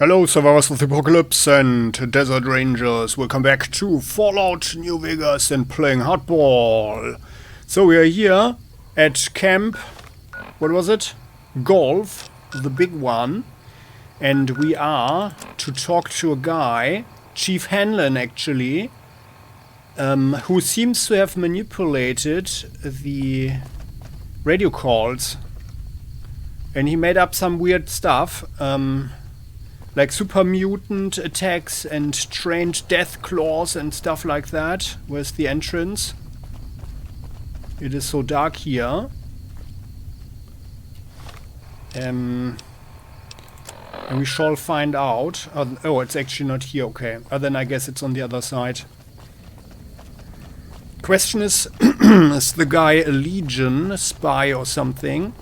Hello, survivors of the apocalypse and desert rangers. Welcome back to Fallout New Vegas and playing hardball. So we are here at camp, what was it? Golf, the big one. And we are to talk to a guy, Chief Hanlon actually, who seems to have manipulated the radio calls. And he made up some weird stuff. Like super mutant attacks and trained death claws and stuff like that. Where's the entrance? It is so dark here. And we shall find out. Oh, it's actually not here, okay. Then I guess it's on the other side. Question is, is the guy a Legion spy or something?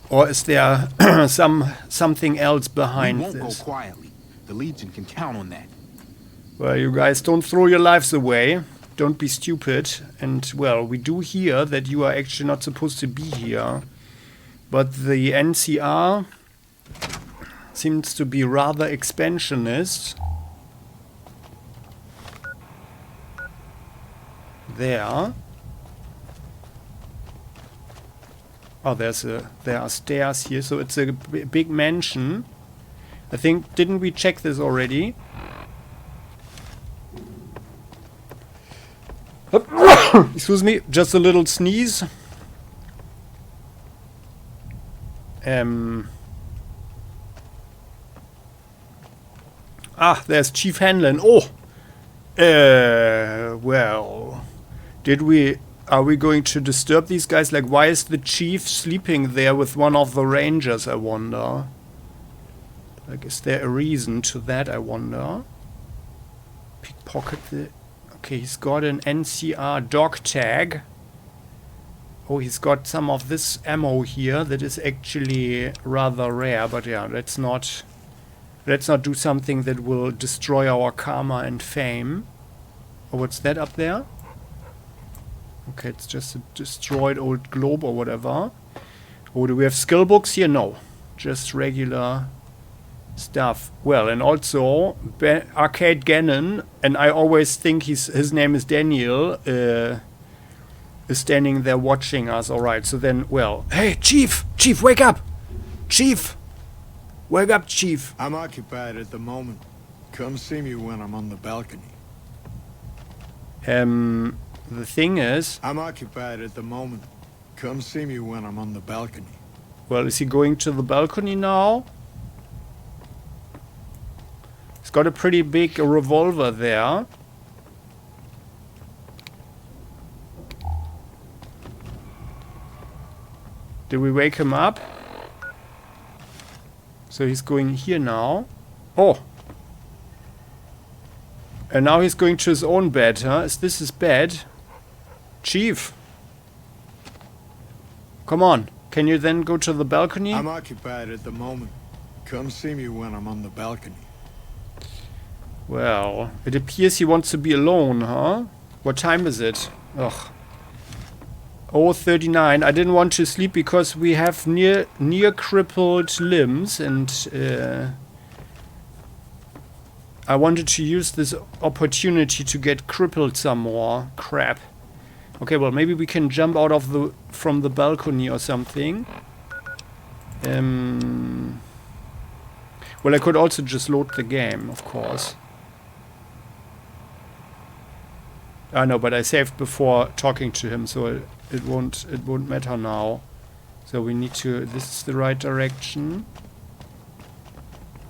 Or is there something else behind this? We won't go quietly. The Legion can count on that. Well, you guys don't throw your lives away. Don't be stupid. And, well, we do hear that you are actually not supposed to be here. But the NCR seems to be rather expansionist. There. Oh, there are stairs here, so it's a big mansion. I think, didn't we check this already? Excuse me, just a little sneeze. There's Chief Hanlon. Oh! Well, are we going to disturb these guys? Like, why is the chief sleeping there with one of the rangers, I wonder? Like, is there a reason to that, I wonder? Pickpocket the... Okay, he's got an NCR dog tag. Oh, he's got some of this ammo here that is actually rather rare, but yeah, let's not do something that will destroy our karma and fame. Oh, what's that up there? Okay, it's just a destroyed old globe or whatever. Oh, do we have skill books here? No. Just regular stuff. Well, and also Arcade Gannon, and I always think his name is Daniel, is standing there watching us. Alright, so then, well... Hey, Chief! Chief, wake up! Chief! Wake up, Chief! I'm occupied at the moment. Come see me when I'm on the balcony. The thing is... I'm occupied at the moment. Come see me when I'm on the balcony. Well, is he going to the balcony now? He's got a pretty big revolver there. Did we wake him up? So he's going here now. Oh! And now he's going to his own bed, huh? Is this his bed? Chief! Come on. Can you then go to the balcony? I'm occupied at the moment. Come see me when I'm on the balcony. Well, it appears he wants to be alone, huh? What time is it? Ugh. 0:39. I didn't want to sleep because we have near crippled limbs, and I wanted to use this opportunity to get crippled some more. Crap. Okay, well, maybe we can jump out of from the balcony or something. Well, I could also just load the game, of course. I know, but I saved before talking to him, so it won't matter now. So we need to... This is the right direction.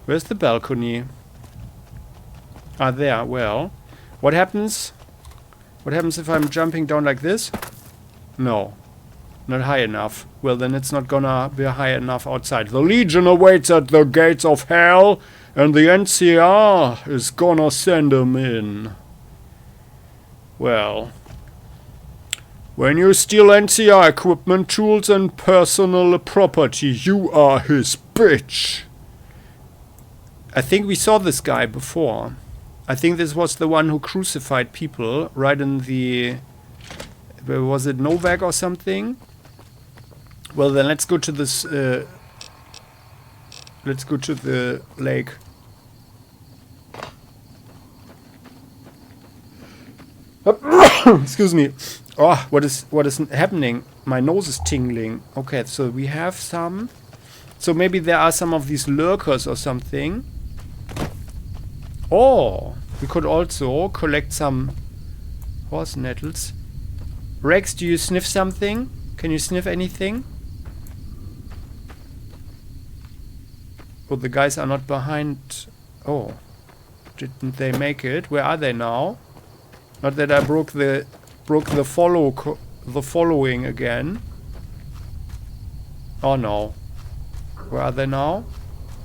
Where's the balcony? Ah, there. Well, what happens? What happens if I'm jumping down like this? No. Not high enough. Well, then it's not gonna be high enough outside. The Legion awaits at the gates of hell, and the NCR is gonna send them in. Well, when you steal NCR equipment, tools, and personal property, you are his bitch. I think we saw this guy before. I think this was the one who crucified people right in the... Was it Novak or something? Well, then let's go to this Let's go to the lake. Excuse me. Oh, what is happening? My nose is tingling. Okay, so we have some. So maybe there are some of these lurkers or something. Oh, we could also collect some horse nettles. Rex, do you sniff something? Can you sniff anything? Oh, the guys are not behind. Oh, didn't they make it? Where are they now? Not that I broke the following again. Oh no. Where are they now?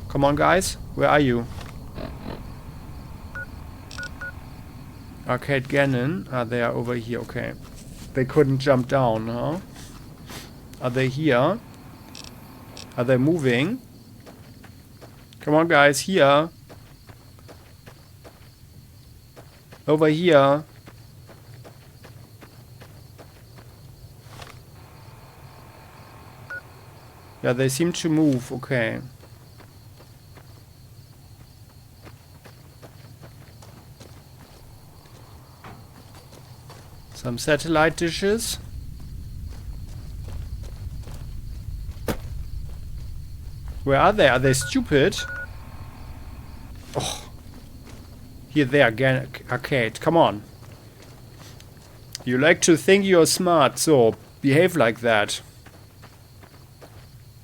Come on, guys. Where are you? Arcade Gannon. Ah, they are over here. Okay. They couldn't jump down, huh? Are they here? Are they moving? Come on, guys. Here. Over here. Yeah, they seem to move. Okay. Some satellite dishes. Where are they? Are they stupid? Oh. Here they are again. Arcade. Come on. You like to think you're smart, so behave like that.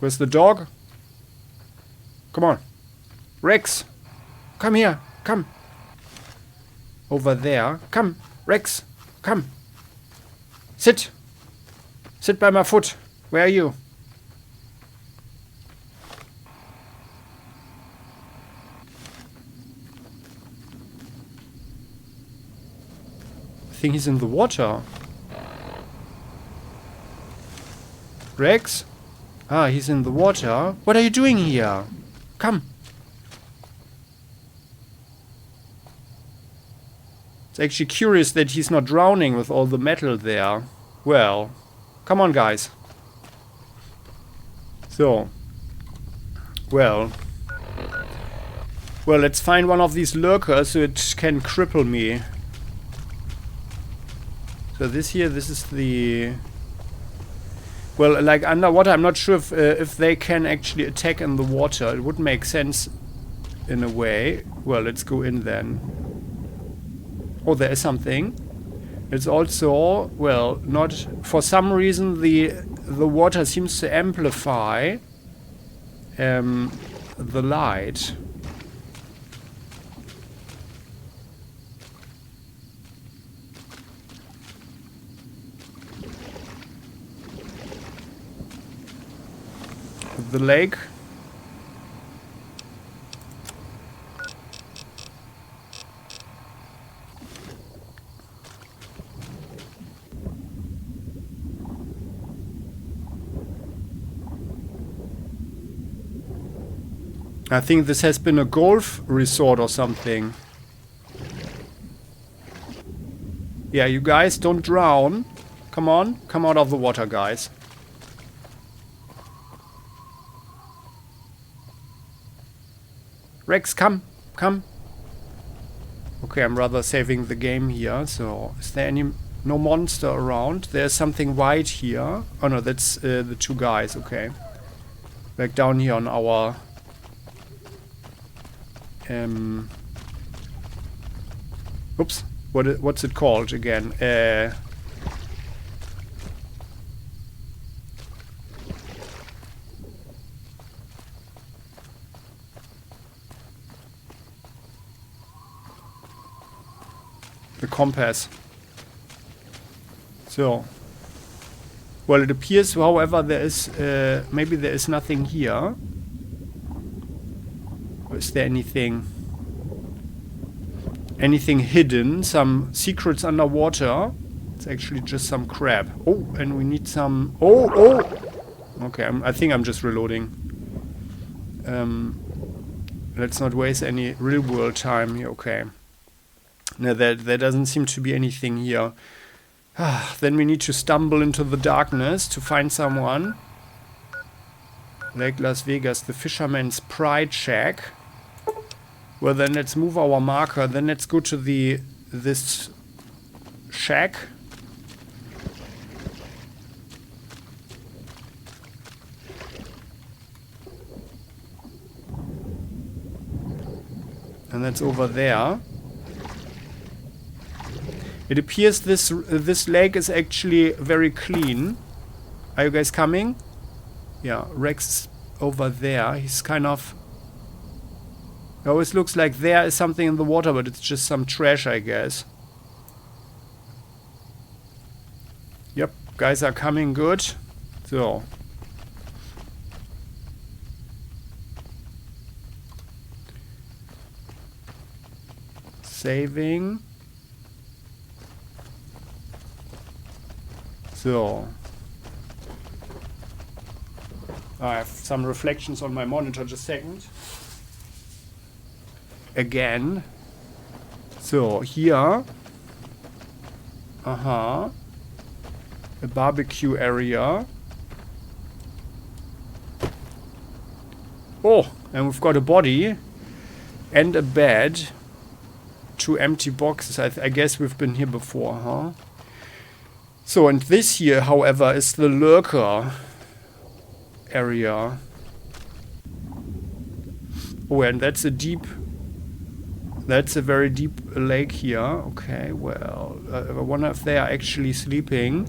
Where's the dog? Come on. Rex. Come here. Come. Over there. Come. Rex. Come. Sit. Sit by my foot. Where are you? I think he's in the water. Rex? Ah, he's in the water. What are you doing here? Come. It's actually curious that he's not drowning with all the metal there. Well, come on, guys. So. Well, let's find one of these lurkers so it can cripple me. So this is the... Well, like underwater, I'm not sure if they can actually attack in the water. It would make sense in a way. Well, let's go in then. Oh, there is something. It's also, well, not... For some reason, the water seems to amplify the light. The lake. I think this has been a golf resort or something. Yeah, you guys don't drown. Come on, come out of the water, guys. Rex, come, come. Okay, I'm rather saving the game here. So, is there no monster around? There's something white here. Oh no, that's the two guys. Okay, back down here on our oops, what's it called again? The compass. So, well, it appears, however, there is maybe there is nothing here. Or is there anything hidden? Some secrets underwater? It's actually just some crab. Oh, and we need some. Oh. Okay, I think I'm just reloading. Let's not waste any real world time here. Okay. No, there doesn't seem to be anything here. Then we need to stumble into the darkness to find someone. Lake Las Vegas, the Fisherman's Pride Shack. Well, then let's move our marker. Then let's go to this shack. And that's over there. It appears this lake is actually very clean. Are you guys coming? Yeah, Rex is over there. He's kind of... It always looks like there is something in the water, but it's just some trash, I guess. Yep, guys are coming good. So. Saving. So. I have some reflections on my monitor, just a second. Again. So, here. A barbecue area. Oh, and we've got a body. And a bed. 2 empty boxes. I guess we've been here before, huh? So, and this here, however, is the lurker area. Oh, and that's a very deep lake here. Okay, well, I wonder if they are actually sleeping.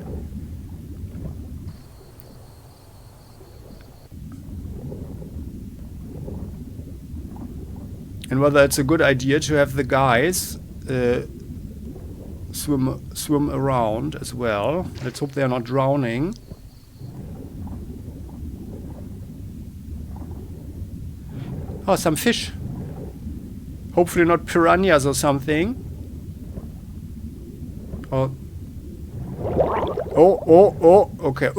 And whether it's a good idea to have the guys swim around as well. Let's hope they're not drowning. Oh, some fish. Hopefully not piranhas or something. Oh, okay.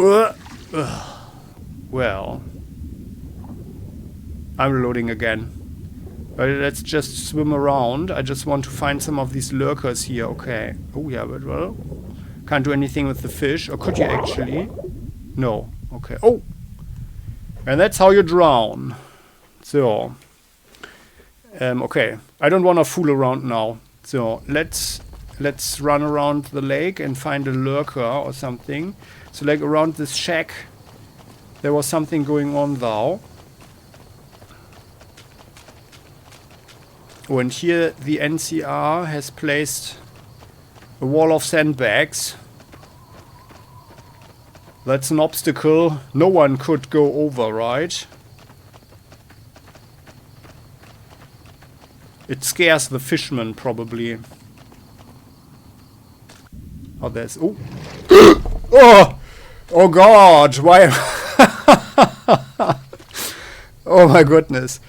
Well. I'm reloading again. But let's just swim around. I just want to find some of these lurkers here. Okay. Oh, yeah, but well. Can't do anything with the fish. Or could you actually? No. Okay. Oh! And that's how you drown. So. Okay. I don't want to fool around now. So, let's run around the lake and find a lurker or something. So, like around this shack, there was something going on though. Oh, and here the NCR has placed a wall of sandbags. That's an obstacle no one could go over, right? It scares the fishermen, probably. Oh, there's... Oh! Oh! Oh, God! Why... Oh, my goodness.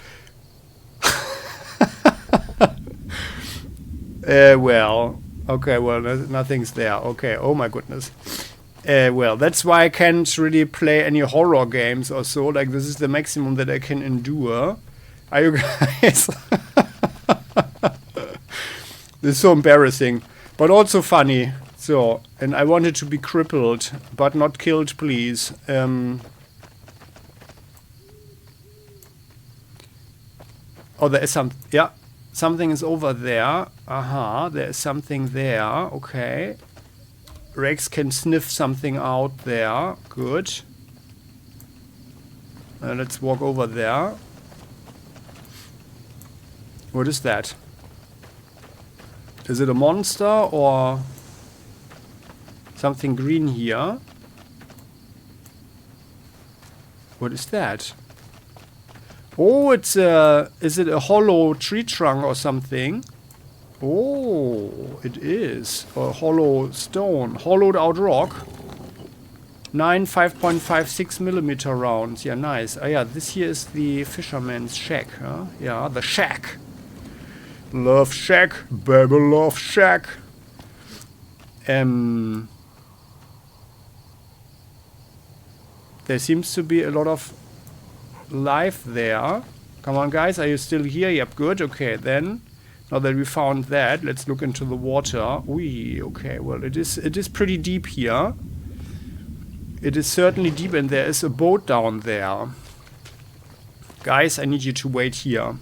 Well, okay, well, nothing's there. Okay, oh my goodness. Well, that's why I can't really play any horror games or so. Like, this is the maximum that I can endure. Are you guys? This is so embarrassing, but also funny. So, and I wanted to be crippled, but not killed, please. Oh, there is some... Yeah. Something is over there. There is something there. Okay. Rex can sniff something out there. Good. Let's walk over there. What is that? Is it a monster or something green here? What is that? Oh, it's is it a hollow tree trunk or something? Oh, it is. A hollow stone. Hollowed out rock. 9 5.56 millimeter rounds. Yeah, nice. Oh, yeah, this here is the fisherman's shack, huh? Yeah, the shack. Love shack. Baby love shack. There seems to be a lot of life there. Come on, guys, are you still here? Yep, good. Okay, then now that we found that, let's look into the water. Okay, well, it is pretty deep here. It is certainly deep, and there is a boat down there. Guys, I need you to wait here.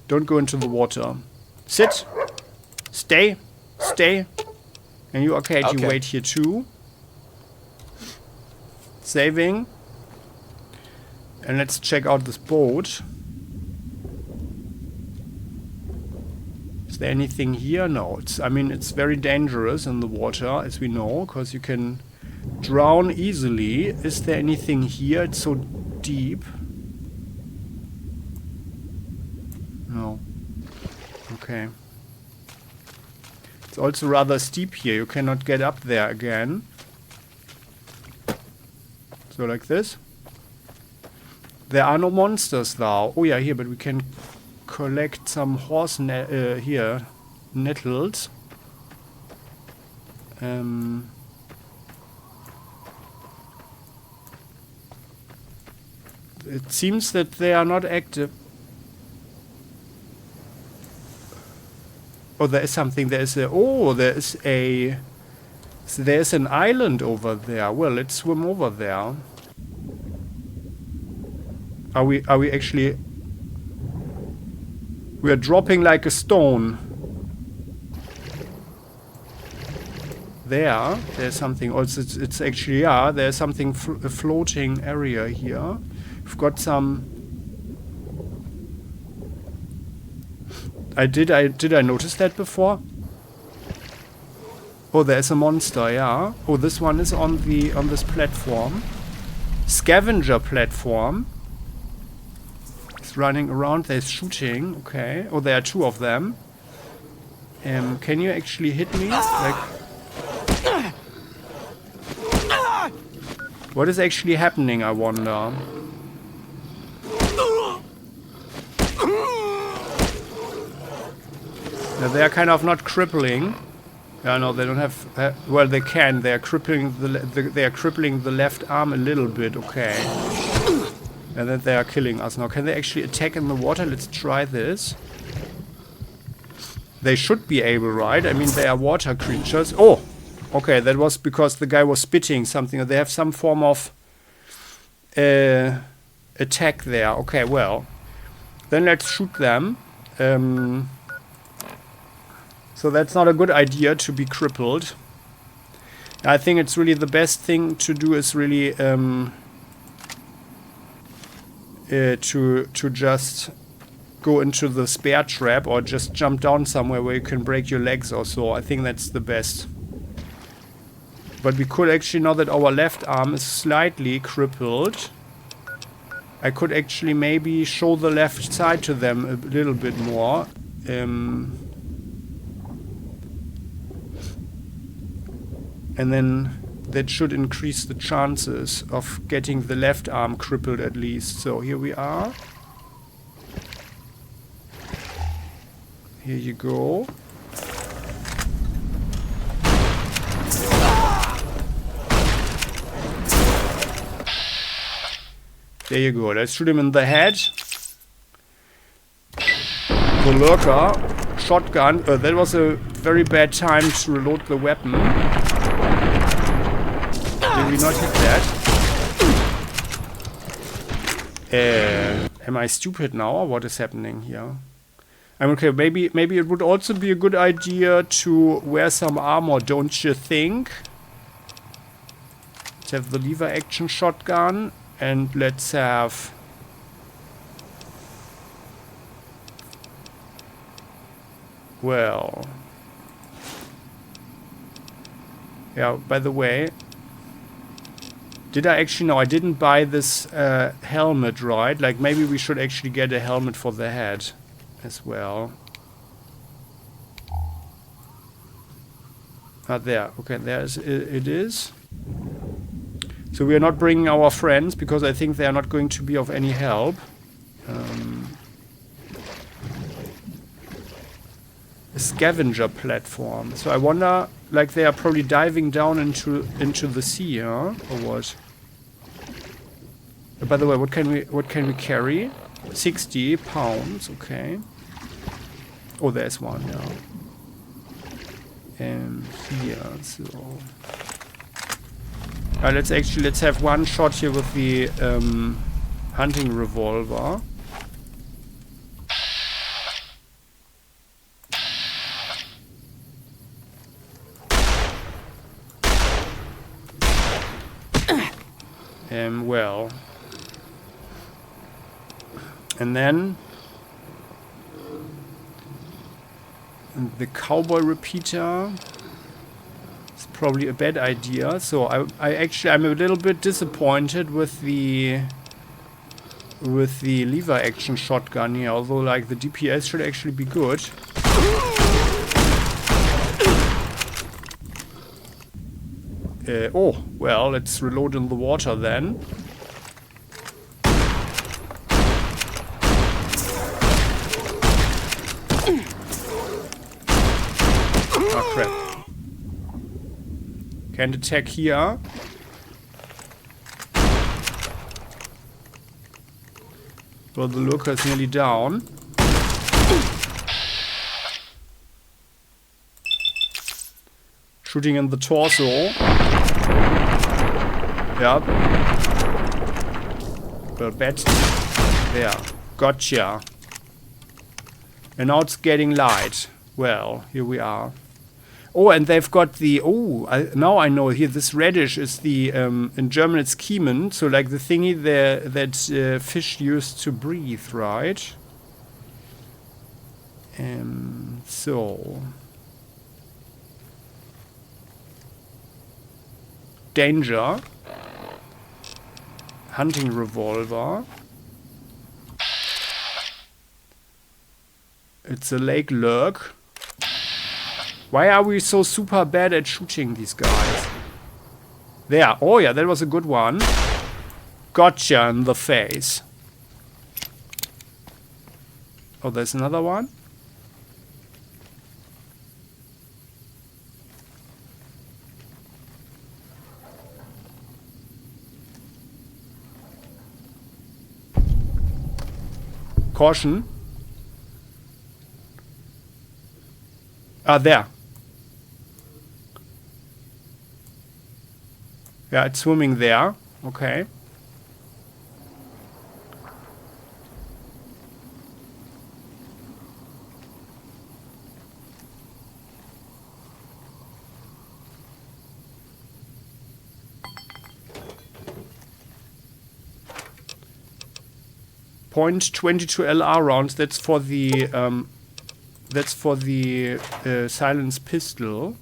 Don't go into the water. Sit. Stay. Stay. And you, okay, you wait here too. Saving. And let's check out this boat. Is there anything here? No. I mean, it's very dangerous in the water, as we know, because you can drown easily. Is there anything here? It's so deep. No. Okay. It's also rather steep here. You cannot get up there again. So like this. There are no monsters now. Oh yeah, here, but we can collect some horse here. Nettles. It seems that they are not active. Oh, there is something. There is a. Oh, there is a. There's an island over there. Well, let's swim over there. Are we actually? We are dropping like a stone. There's something. Also, it's actually there's something a floating area here. We've got some. Did I notice that before? Oh, there's a monster, yeah. Oh, this one is on this platform. Scavenger platform. It's running around, there's shooting, okay. Oh, there are two of them. Can you actually hit me? Like, what is actually happening, I wonder? Now, they are kind of not crippling. Yeah, no, they don't have. Well, they can. They are crippling they are crippling the left arm a little bit. Okay, and then they are killing us now. Can they actually attack in the water? Let's try this. They should be able, right? I mean, they are water creatures. Oh, okay. That was because the guy was spitting something. They have some form of attack there. Okay, well, then let's shoot them. So that's not a good idea to be crippled. I think it's really the best thing to do is really to just go into the spare trap or just jump down somewhere where you can break your legs or so. I think that's the best. But we could actually, now that our left arm is slightly crippled, I could actually maybe show the left side to them a little bit more. And then that should increase the chances of getting the left arm crippled at least. So here we are. Here you go. There you go. Let's shoot him in the head. The lurker. Shotgun. That was a very bad time to reload the weapon. Did we not hit that? Am I stupid now, or what is happening here? I'm okay. Maybe it would also be a good idea to wear some armor, don't you think? Let's have the lever action shotgun, and let's have. Well. Yeah. By the way. Did I actually? No, I didn't buy this helmet, right? Like, maybe we should actually get a helmet for the head as well. There. Okay, it is. So we are not bringing our friends because I think they are not going to be of any help. A scavenger platform. So I wonder, like, they are probably diving down into the sea, huh? Or what? By the way, what can we carry? 60 pounds. Okay. Oh, there's one. Yeah. Here. So. Let's have one shot here with the Hunting revolver. Well. And then the cowboy repeater. It's probably a bad idea. So I'm a little bit disappointed with the lever action shotgun here, although like the DPS should actually be good. Oh, well, let's reload in the water then. Oh, crap. Can't attack here. Well, the lurker is nearly down. Shooting in the torso. Yep. Well, bet. There. Gotcha. And now it's getting light. Well, here we are. Oh, and they've got the... Oh, now I know. Here, this reddish is the... in German, it's Kiemen. So, like the thingy there that fish used to breathe, right? So... Danger. Hunting revolver. It's a Lakelurk. Why are we so super bad at shooting these guys? There. Oh yeah, that was a good one. Gotcha in the face. Oh, there's another one. Caution. Ah, there. Yeah, it's swimming there. Okay. .22 LR rounds. That's for the silenced pistol.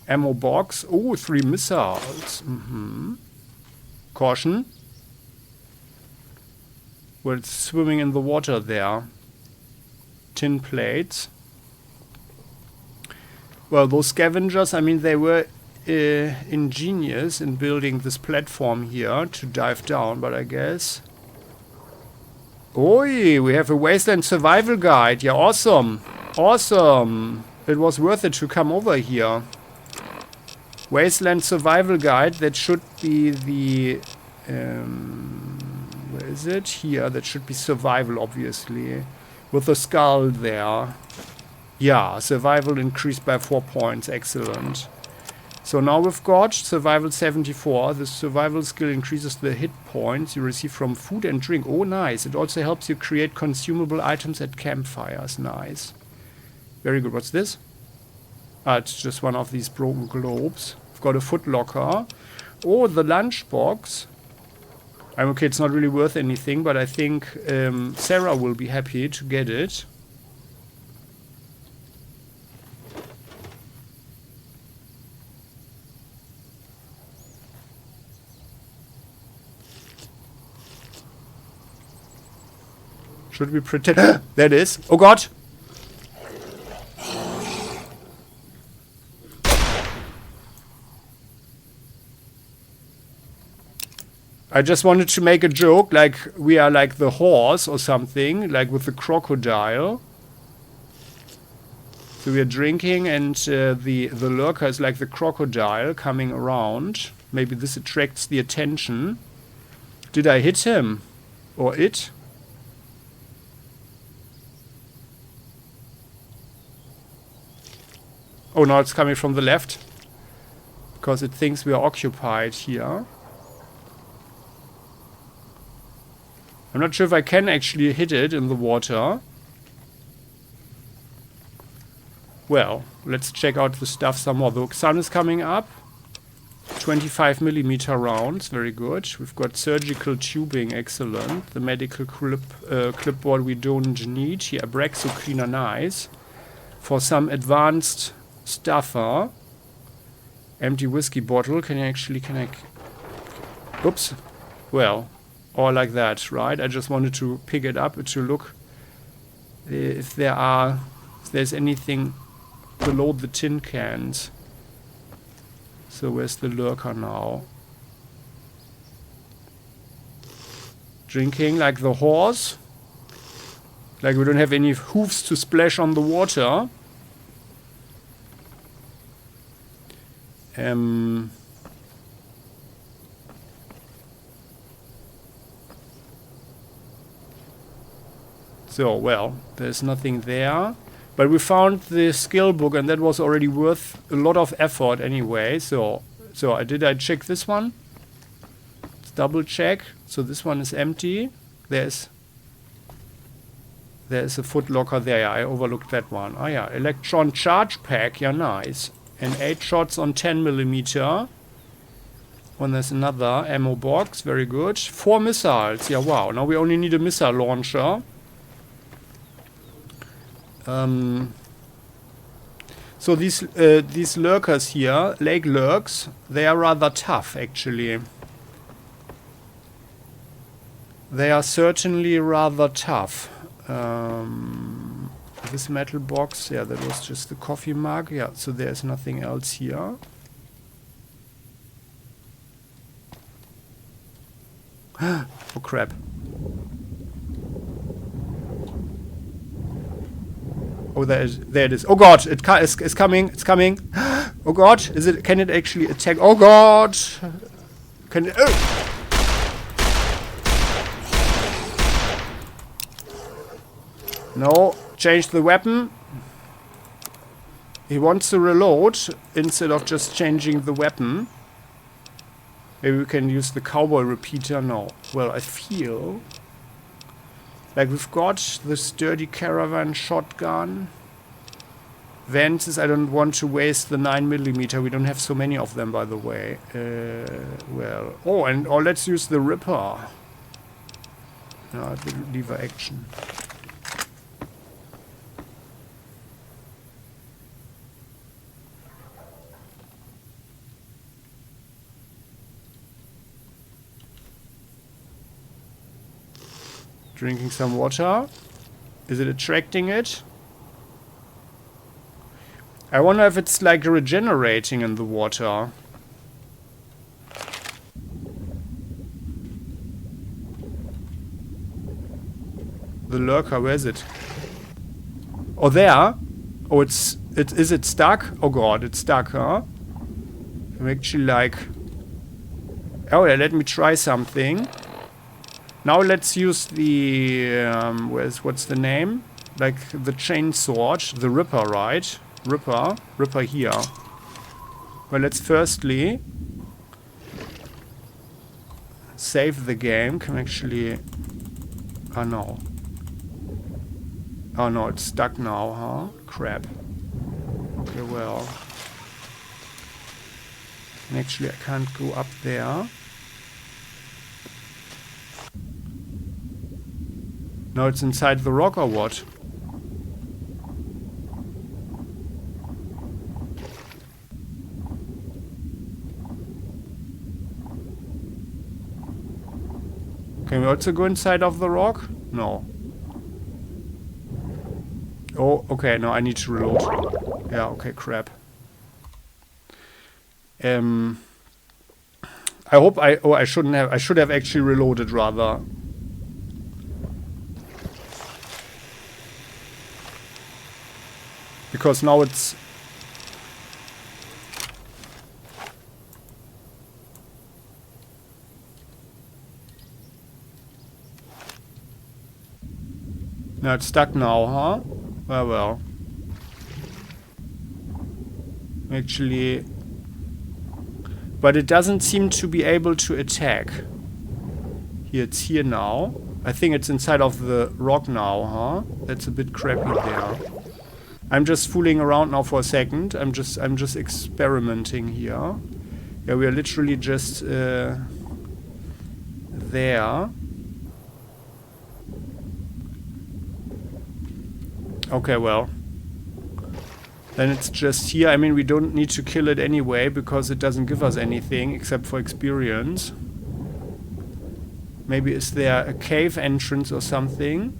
Ammo box. Oh, 3 missiles. Caution. Well, it's swimming in the water there. Tin plates. Well, those scavengers, I mean, they were ingenious in building this platform here to dive down, but I guess... Oi, we have a wasteland survival guide. Yeah, awesome. Awesome. It was worth it to come over here. Wasteland survival guide. That should be the... where is it? Here. That should be survival, obviously. With the skull there. Yeah, survival increased by 4 points. Excellent. So now we've got survival 74. The survival skill increases the hit points you receive from food and drink. Oh, nice. It also helps you create consumable items at campfires. Nice. Very good. What's this? Ah, it's just one of these broken globes. I've got a footlocker. Oh, the lunchbox. I'm okay, it's not really worth anything, but I think Sarah will be happy to get it. Should we pretend? There it is. Oh god! I just wanted to make a joke, like we are like the horse or something, like with the crocodile. So we are drinking and the lurker is like the crocodile coming around. Maybe this attracts the attention. Did I hit him? Or it? Oh, now it's coming from the left. Because it thinks we are occupied here. I'm not sure if I can actually hit it in the water. Well, let's check out the stuff some more. The sun is coming up. 25mm rounds, very good. We've got surgical tubing, excellent. The medical clipboard we don't need. Here, Abraxo cleaner, nice. For some advanced stuff, huh? Empty whiskey bottle. Can I... Oops. Well, or like that, right? I just wanted to pick it up to look if there's anything below the tin cans. So where's the lurker now? Drinking like the horse. Like we don't have any hoofs to splash on the water. So, well, there's nothing there. But we found the skill book, and that was already worth a lot of effort anyway. So did I check this one? Let's double check. So this one is empty. There's a footlocker there. Yeah, I overlooked that one. Oh yeah, electron charge pack. Yeah, nice. And 8 shots on 10mm. And there's another ammo box. Very good. 4 missiles. Yeah, wow. Now we only need a missile launcher. So these lurkers here, Lakelurkers, they are rather tough actually. They are certainly rather tough. This metal box, yeah, that was just the coffee mug. Yeah, so there's nothing else here. Oh crap. Oh, there it is. Oh god, it's coming. It's coming. Oh god, can it actually attack? Oh god. Can it... No, change the weapon. He wants to reload instead of just changing the weapon. Maybe we can use the cowboy repeater. No. Well, I feel like we've got the sturdy caravan shotgun. V.A.T.S, I don't want to waste the 9mm. We don't have so many of them, by the way. Well, or let's use the Ripper. No, the lever action. Drinking some water. Is it attracting it? I wonder if it's like regenerating in the water. The lurker, where is it? Oh, there. Oh, is it stuck? Oh god, it's stuck, huh? I'm actually like... Oh yeah, let me try something. Now let's use the... what's the name? Like the chainsaw, the Ripper, right? Ripper here. Well, let's firstly save the game. Can actually... Oh no. Oh no, it's stuck now, huh? Crap. Okay, well. And actually, I can't go up there. No, it's inside the rock or what? Can we also go inside of the rock? No. Oh, okay, no, I need to reload. Yeah, okay, crap. I hope I shouldn't have, I should have actually reloaded rather. Because now it's... No, it's stuck now, huh? Well. Actually... But it doesn't seem to be able to attack. Here, it's here now. I think it's inside of the rock now, huh? That's a bit crappy there. I'm just fooling around now for a second. I'm just experimenting here. Yeah, we are literally just there. Okay, well. Then it's just here. I mean, we don't need to kill it anyway because it doesn't give us anything except for experience. Maybe is there a cave entrance or something?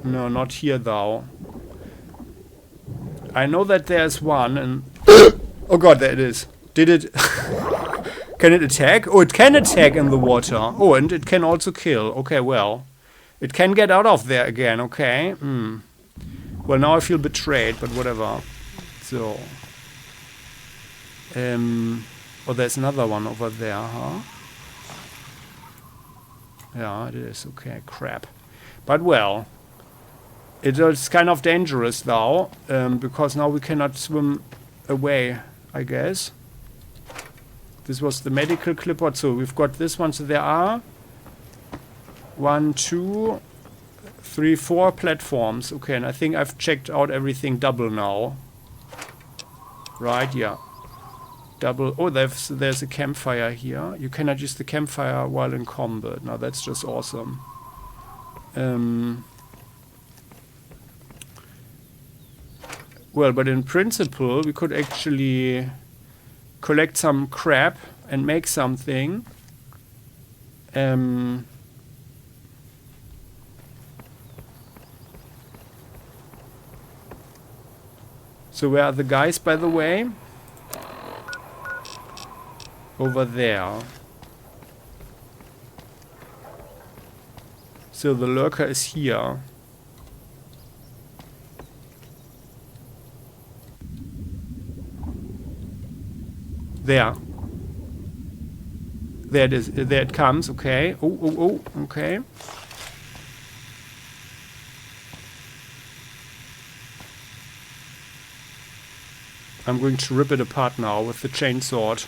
No, not here though. I know that there's one and... Oh god, there it is. Did it... Can it attack? Oh, it can attack in the water. Oh, and it can also kill. Okay, well. It can get out of there again, okay. Hmm. Well, now I feel betrayed, but whatever. So... Oh, there's another one over there, huh? Yeah, it is. Okay, crap. But well... It is kind of dangerous though, because now we cannot swim away, I guess. This was the medical clipboard, so we've got this one. So there are 1, 2, 3, 4 platforms. Okay, and I think I've checked out everything double now. Right, yeah. Double. Oh, there's a campfire here. You cannot use the campfire while in combat. Now that's just awesome. Well, but in principle, we could actually collect some crap and make something. So where are the guys, by the way? Over there. So the lurker is here. There. There it is. There it comes. Okay. Oh. Okay. I'm going to rip it apart now with the chainsaw.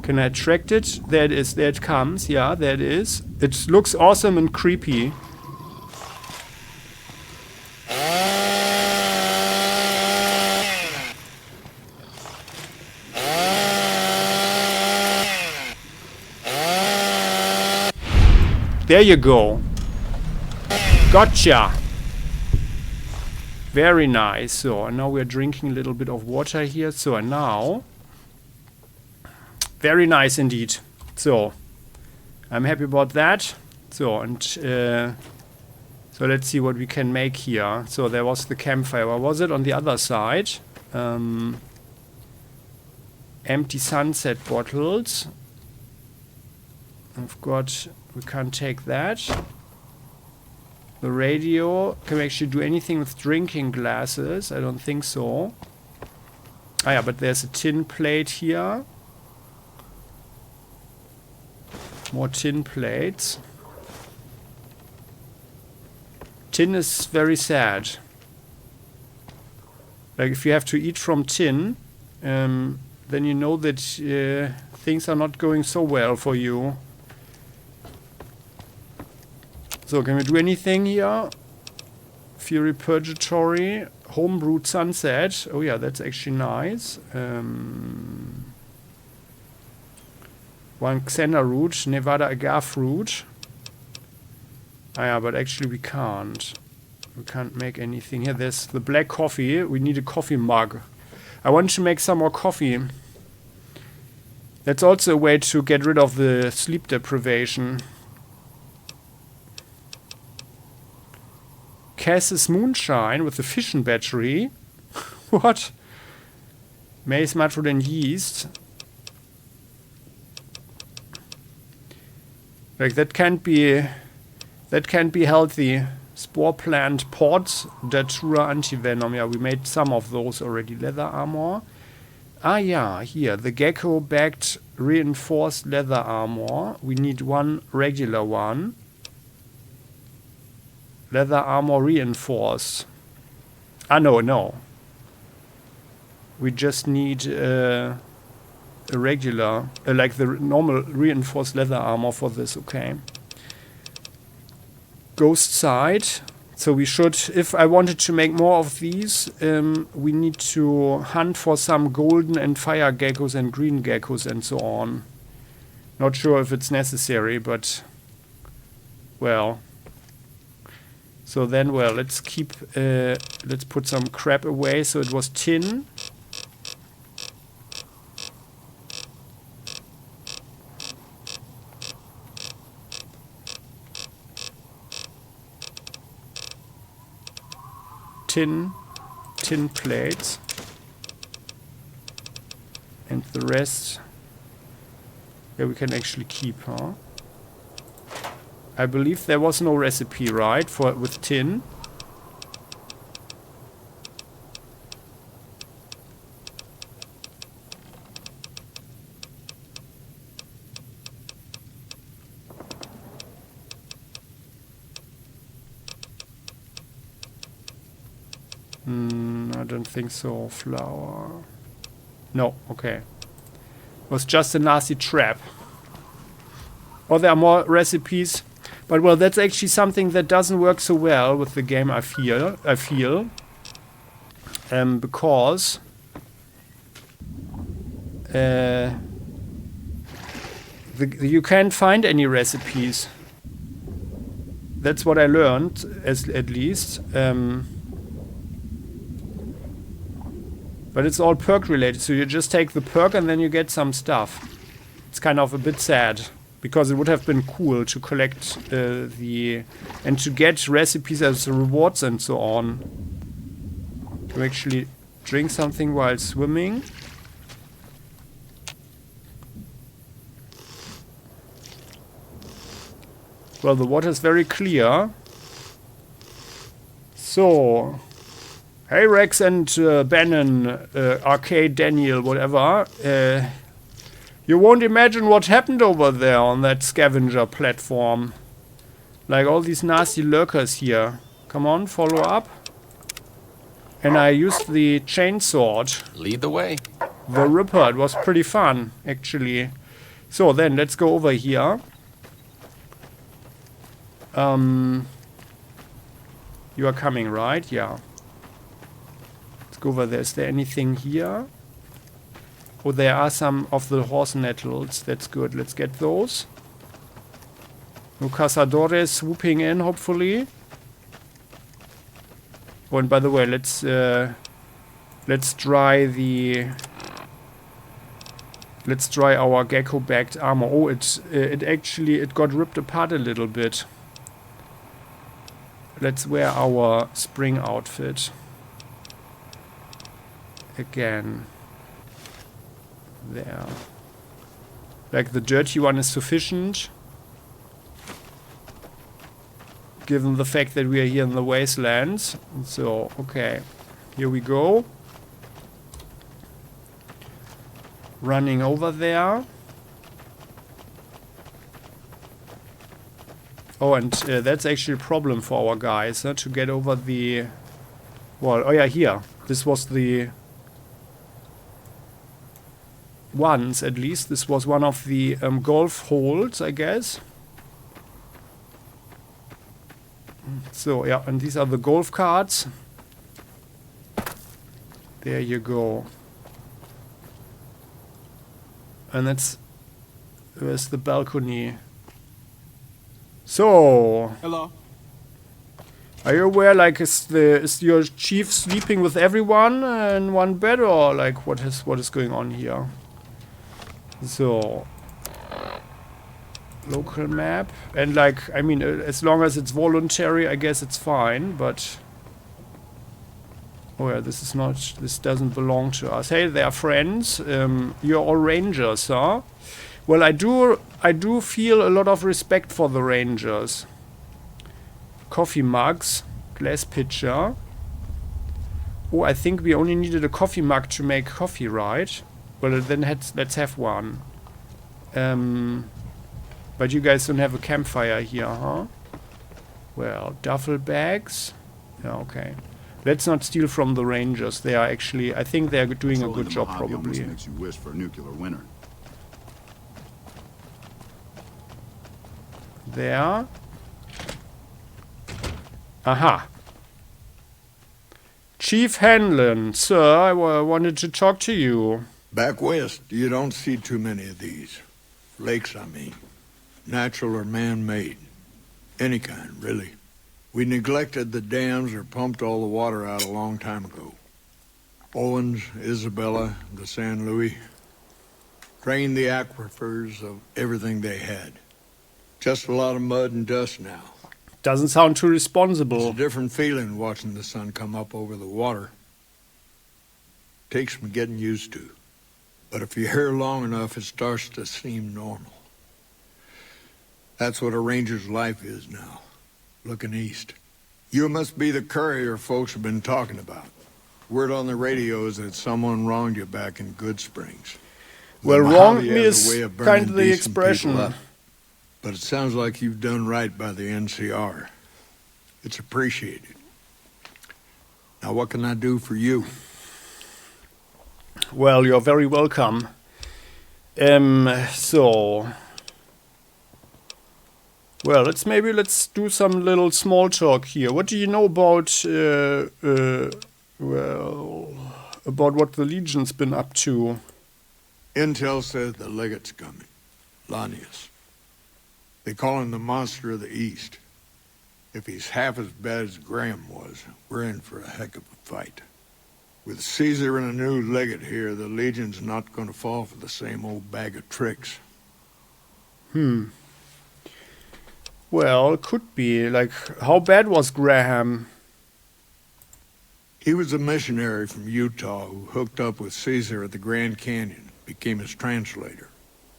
Can I attract it? There it is. There it comes. Yeah, there it is. It looks awesome and creepy. There you go. Gotcha. Very nice. So now we're drinking a little bit of water here. So now, very nice indeed. So I'm happy about that. So and so let's see what we can make here. So there was the campfire. Or was it on the other side? Empty sunset bottles. I've got. We can't take that. The radio. Can we actually do anything with drinking glasses? I don't think so. Ah yeah, but there's a tin plate here. More tin plates. Tin is very sad. Like if you have to eat from tin, then you know that things are not going so well for you. So, can we do anything here? Fury Purgatory, Homebrewed Sunset. Oh yeah, that's actually nice. One Xena root, Nevada agave root. Ah yeah, but actually we can't. We can't make anything here. There's the black coffee. We need a coffee mug. I want to make some more coffee. That's also a way to get rid of the sleep deprivation. Cass's moonshine with the fission battery. What? Maize, mustard and yeast. Like that can't be healthy. Spore plant pods, Datura antivenom. Yeah, we made some of those already. Leather armor. Ah yeah, here the gecko backed reinforced leather armor. We need one regular one. Leather armor reinforced. Ah, no. We just need a regular, like the normal reinforced leather armor for this, okay. Ghost side. So we should, if I wanted to make more of these, we need to hunt for some golden and fire geckos and green geckos and so on. Not sure if it's necessary, but well. So then, well, let's keep, let's put some crap away. So it was tin. Tin plates. And the rest, yeah, we can actually keep, huh? I believe there was no recipe, right, for with tin. I don't think so. Flour. No, okay. It was just a nasty trap. Or there are more recipes. But well, that's actually something that doesn't work so well with the game, I feel. Because you can't find any recipes. That's what I learned, at least. But it's all perk related, so you just take the perk and then you get some stuff. It's kind of a bit sad, because it would have been cool to collect and to get recipes as rewards and so on. To actually drink something while swimming. Well, the water is very clear. So... Hey Rex and Bannon, Arcade Daniel, whatever. You won't imagine what happened over there on that scavenger platform. Like all these nasty lurkers here. Come on, follow up. And I used the chainsword. Lead the way. The Ripper. It was pretty fun, actually. So then, let's go over here. You are coming, right? Yeah. Go over there. Is there anything here? Oh, there are some of the horse nettles. That's good. Let's get those. No cazadores swooping in, hopefully. Oh, and by the way, let's dry the... Let's dry our gecko-backed armor. Oh, it got ripped apart a little bit. Let's wear our spring outfit. Again. There. Like the dirty one is sufficient. Given the fact that we are here in the wastelands. So, okay. Here we go. Running over there. Oh, and that's actually a problem for our guys, to get over the wall. Oh yeah, here. This was the... Once, at least. This was one of the golf holes, I guess. So, yeah, and these are the golf carts. There you go. And that's... Where's the balcony? So... Hello. Are you aware, like, is your chief sleeping with everyone in one bed, or, like, what is going on here? So... Local map. And, like, I mean, as long as it's voluntary, I guess it's fine, but... Oh yeah, this doesn't belong to us. Hey, they're friends. You're all rangers, huh? Well, I do feel a lot of respect for the rangers. Coffee mugs, glass pitcher. Oh, I think we only needed a coffee mug to make coffee, right? Well, then let's have one. But you guys don't have a campfire here, huh? Well, duffel bags. Yeah, okay. Let's not steal from the Rangers. They are actually, I think they are doing a Patrolling good the job, Mojave almost probably. makes you wish for a nuclear winter. There. Aha. Chief Hanlon, sir, I wanted to talk to you. Back west, you don't see too many of these. Lakes, I mean. Natural or man-made. Any kind, really. We neglected the dams or pumped all the water out a long time ago. Owens, Isabella, the San Luis. Drained the aquifers of everything they had. Just a lot of mud and dust now. Doesn't sound too It's responsible. a different feeling watching the sun come up over the water. Takes some getting used to. But if you're here long enough, it starts to seem normal. That's what a ranger's life is now. Looking east. You must be the courier folks have been talking about. Word on the radio is that someone wronged you back in Good Springs. Well, The wrong Mojave has a way is of burning kind of the decent people expression. up. But it sounds like you've done right by the NCR. It's appreciated. Now, what can I do for you? Well, you're very welcome. So... Well, let's do some little small talk here. What do you know about, about what the Legion's been up to? Intel says the legate's coming. Lanius. They call him the monster of the East. If he's half as bad as Graham was, we're in for a heck of a fight. With Caesar and a new legate here, the Legion's not going to fall for the same old bag of tricks. Well, could be. Like, how bad was Graham? He was a missionary from Utah who hooked up with Caesar at the Grand Canyon, became his translator.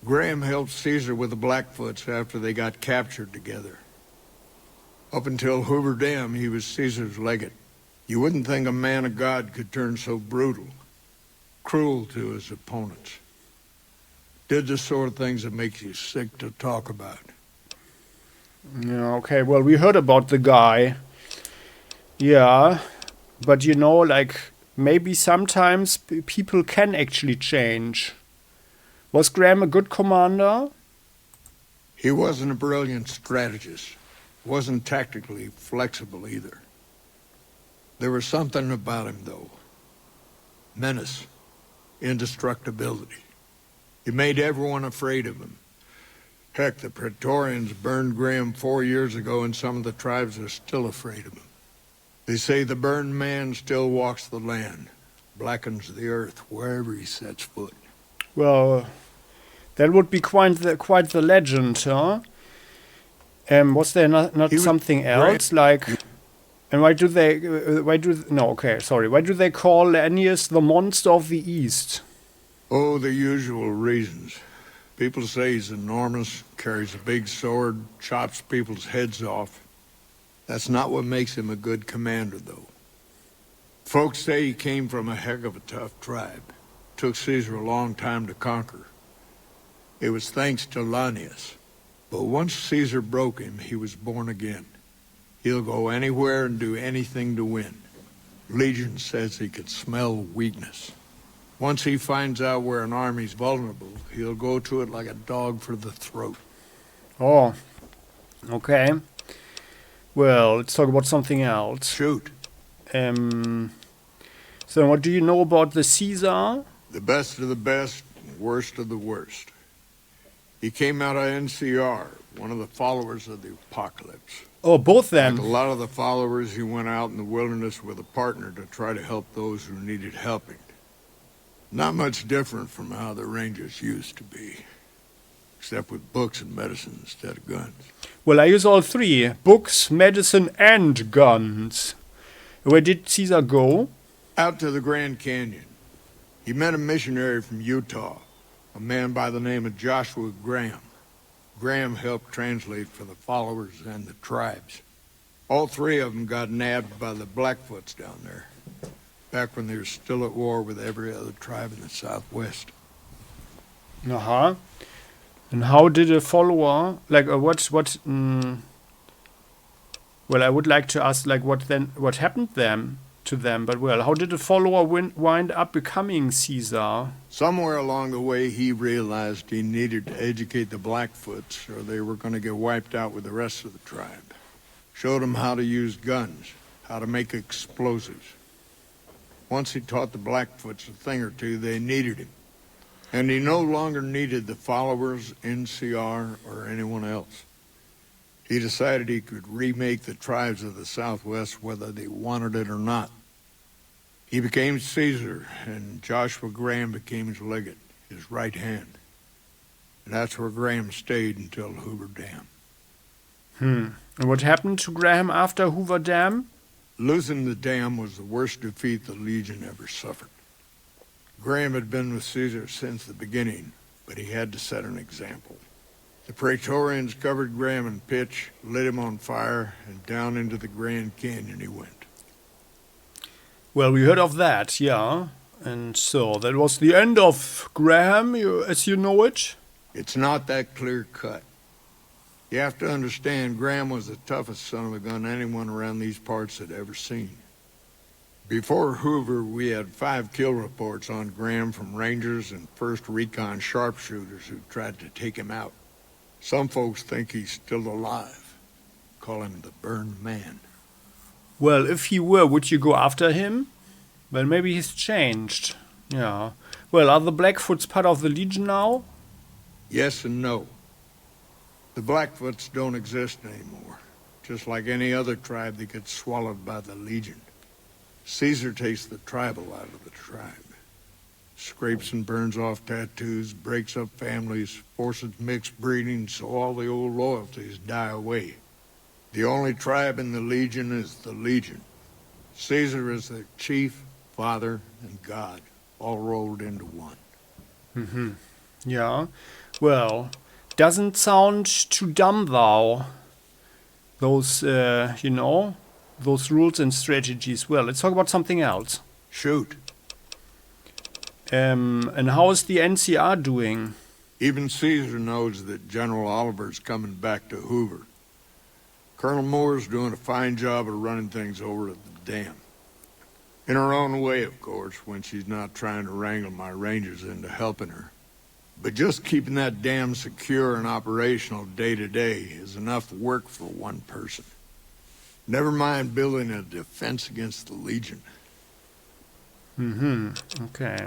Graham helped Caesar with the Blackfoots after they got captured together. Up until Hoover Dam, he was Caesar's legate. You wouldn't think a man of God could turn so brutal, cruel to his opponents. Did the sort of things that make you sick to talk about. Yeah, okay, well, we heard about the guy. Yeah, but you know, like, maybe sometimes people can actually change. Was Graham a good commander? He wasn't a brilliant strategist. Wasn't tactically flexible either. There was something about him, though. Menace. Indestructibility. He made everyone afraid of him. Heck, the Praetorians burned Graham 4 years ago, and some of the tribes are still afraid of him. They say the burned man still walks the land, blackens the earth wherever he sets foot. Well, that would be quite the legend, huh? Was there not something else? Like, and why do they call Lanius the monster of the East? Oh, the usual reasons. People say he's enormous, carries a big sword, chops people's heads off. That's not what makes him a good commander, though. Folks say he came from a heck of a tough tribe. Took Caesar a long time to conquer. It was thanks to Lanius. But once Caesar broke him, he was born again. He'll go anywhere and do anything to win. Legion says he can smell weakness. Once he finds out where an army's vulnerable, he'll go to it like a dog for the throat. Oh, okay. Well, let's talk about something else. Shoot. So what do you know about the Caesar? The best of the best, and worst of the worst. He came out of NCR, one of the followers of the apocalypse. Oh, both Like them. a lot of the followers, he went out in the wilderness with a partner to try to help those who needed helping. Not much different from how the Rangers used to be. Except with books and medicine instead of guns. Well, I use all three. Books, medicine, and guns. Where did Caesar go? Out to the Grand Canyon. He met a missionary from Utah, a man by the name of Joshua Graham. Graham helped translate for the followers and the tribes. All three of them got nabbed by the Blackfoots down there, back when they were still at war with every other tribe in the Southwest. Uh-huh. And how did a follower, like, well, I would like to ask, like, what happened then? to them. But well, how did a follower wind up becoming Caesar? Somewhere along the way, he realized he needed to educate the Blackfoots or they were going to get wiped out with the rest of the tribe. Showed them how to use guns, how to make explosives. Once he taught the Blackfoots a thing or two, they needed him. And he no longer needed the followers, NCR, or anyone else. He decided he could remake the tribes of the Southwest whether they wanted it or not. He became Caesar, and Joshua Graham became his legate, his right hand. And that's where Graham stayed until Hoover Dam. And what happened to Graham after Hoover Dam? Losing the dam was the worst defeat the Legion ever suffered. Graham had been with Caesar since the beginning, but he had to set an example. The Praetorians covered Graham in pitch, lit him on fire, and down into the Grand Canyon he went. Well, we heard of that, yeah. And so, that was the end of Graham, as you know it? It's not that clear cut. You have to understand, Graham was the toughest son of a gun anyone around these parts had ever seen. Before Hoover, we had 5 kill reports on Graham from Rangers and 1st Recon sharpshooters who tried to take him out. Some folks think he's still alive. Call him the Burned Man. Well, if he were, would you go after him? Well, maybe he's changed. Yeah. Well, are the Blackfoots part of the Legion now? Yes and no. The Blackfoots don't exist anymore. Just like any other tribe that gets swallowed by the Legion. Caesar takes the tribal out of the tribe. Scrapes and burns off tattoos, breaks up families, forces mixed breeding so all the old loyalties die away. The only tribe in the Legion is the Legion. Caesar is their chief, father, and god, all rolled into one. Yeah. Well, doesn't sound too dumb, though. Those, those rules and strategies. Well, let's talk about something else. Shoot. And how is the NCR doing? Even Caesar knows that General Oliver's coming back to Hoover. Colonel Moore's doing a fine job of running things over at the dam. In her own way, of course, when she's not trying to wrangle my rangers into helping her. But just keeping that dam secure and operational day to day is enough work for one person. Never mind building a defense against the Legion. Okay.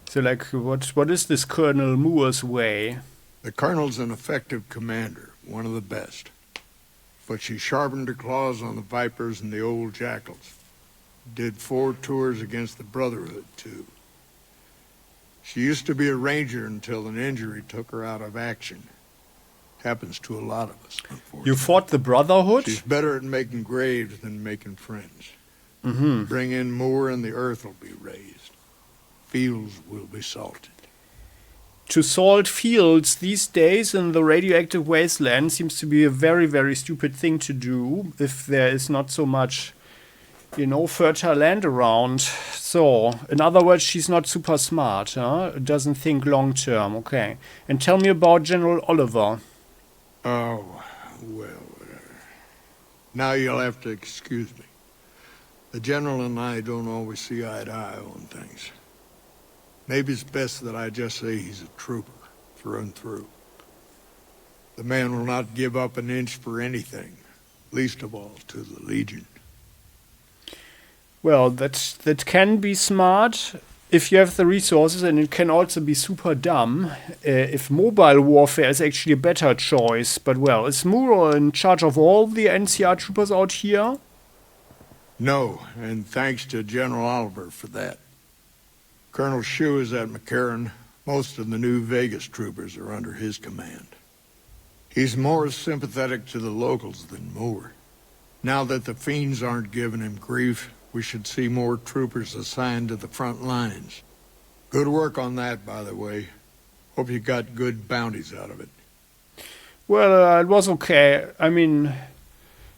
So, like, what is this Colonel Moore's way? The Colonel's an effective commander, one of the best. But she sharpened her claws on the Vipers and the old Jackals. Did 4 tours against the Brotherhood, too. She used to be a ranger until an injury took her out of action. Happens to a lot of us, unfortunately. You fought the Brotherhood? She's better at making graves than making friends. Bring in Moore and the earth will be raised. Fields will be salted. To salt fields these days in the radioactive wasteland seems to be a very, very stupid thing to do if there is not so much, fertile land around. So, in other words, she's not super smart, huh? Doesn't think long term, okay. And tell me about General Oliver. Oh, well, now you'll have to excuse me. The General and I don't always see eye to eye on things. Maybe it's best that I just say he's a trooper, through and through. The man will not give up an inch for anything, least of all to the Legion. Well, that can be smart if you have the resources, and it can also be super dumb if mobile warfare is actually a better choice. But well, is Moore in charge of all the NCR troopers out here? No, and thanks to General Oliver for that. Colonel Shue is at McCarran. Most of the new Vegas troopers are under his command. He's more sympathetic to the locals than Moore. Now that the fiends aren't giving him grief, we should see more troopers assigned to the front lines. Good work on that, by the way. Hope you got good bounties out of it. Well, it was okay. I mean,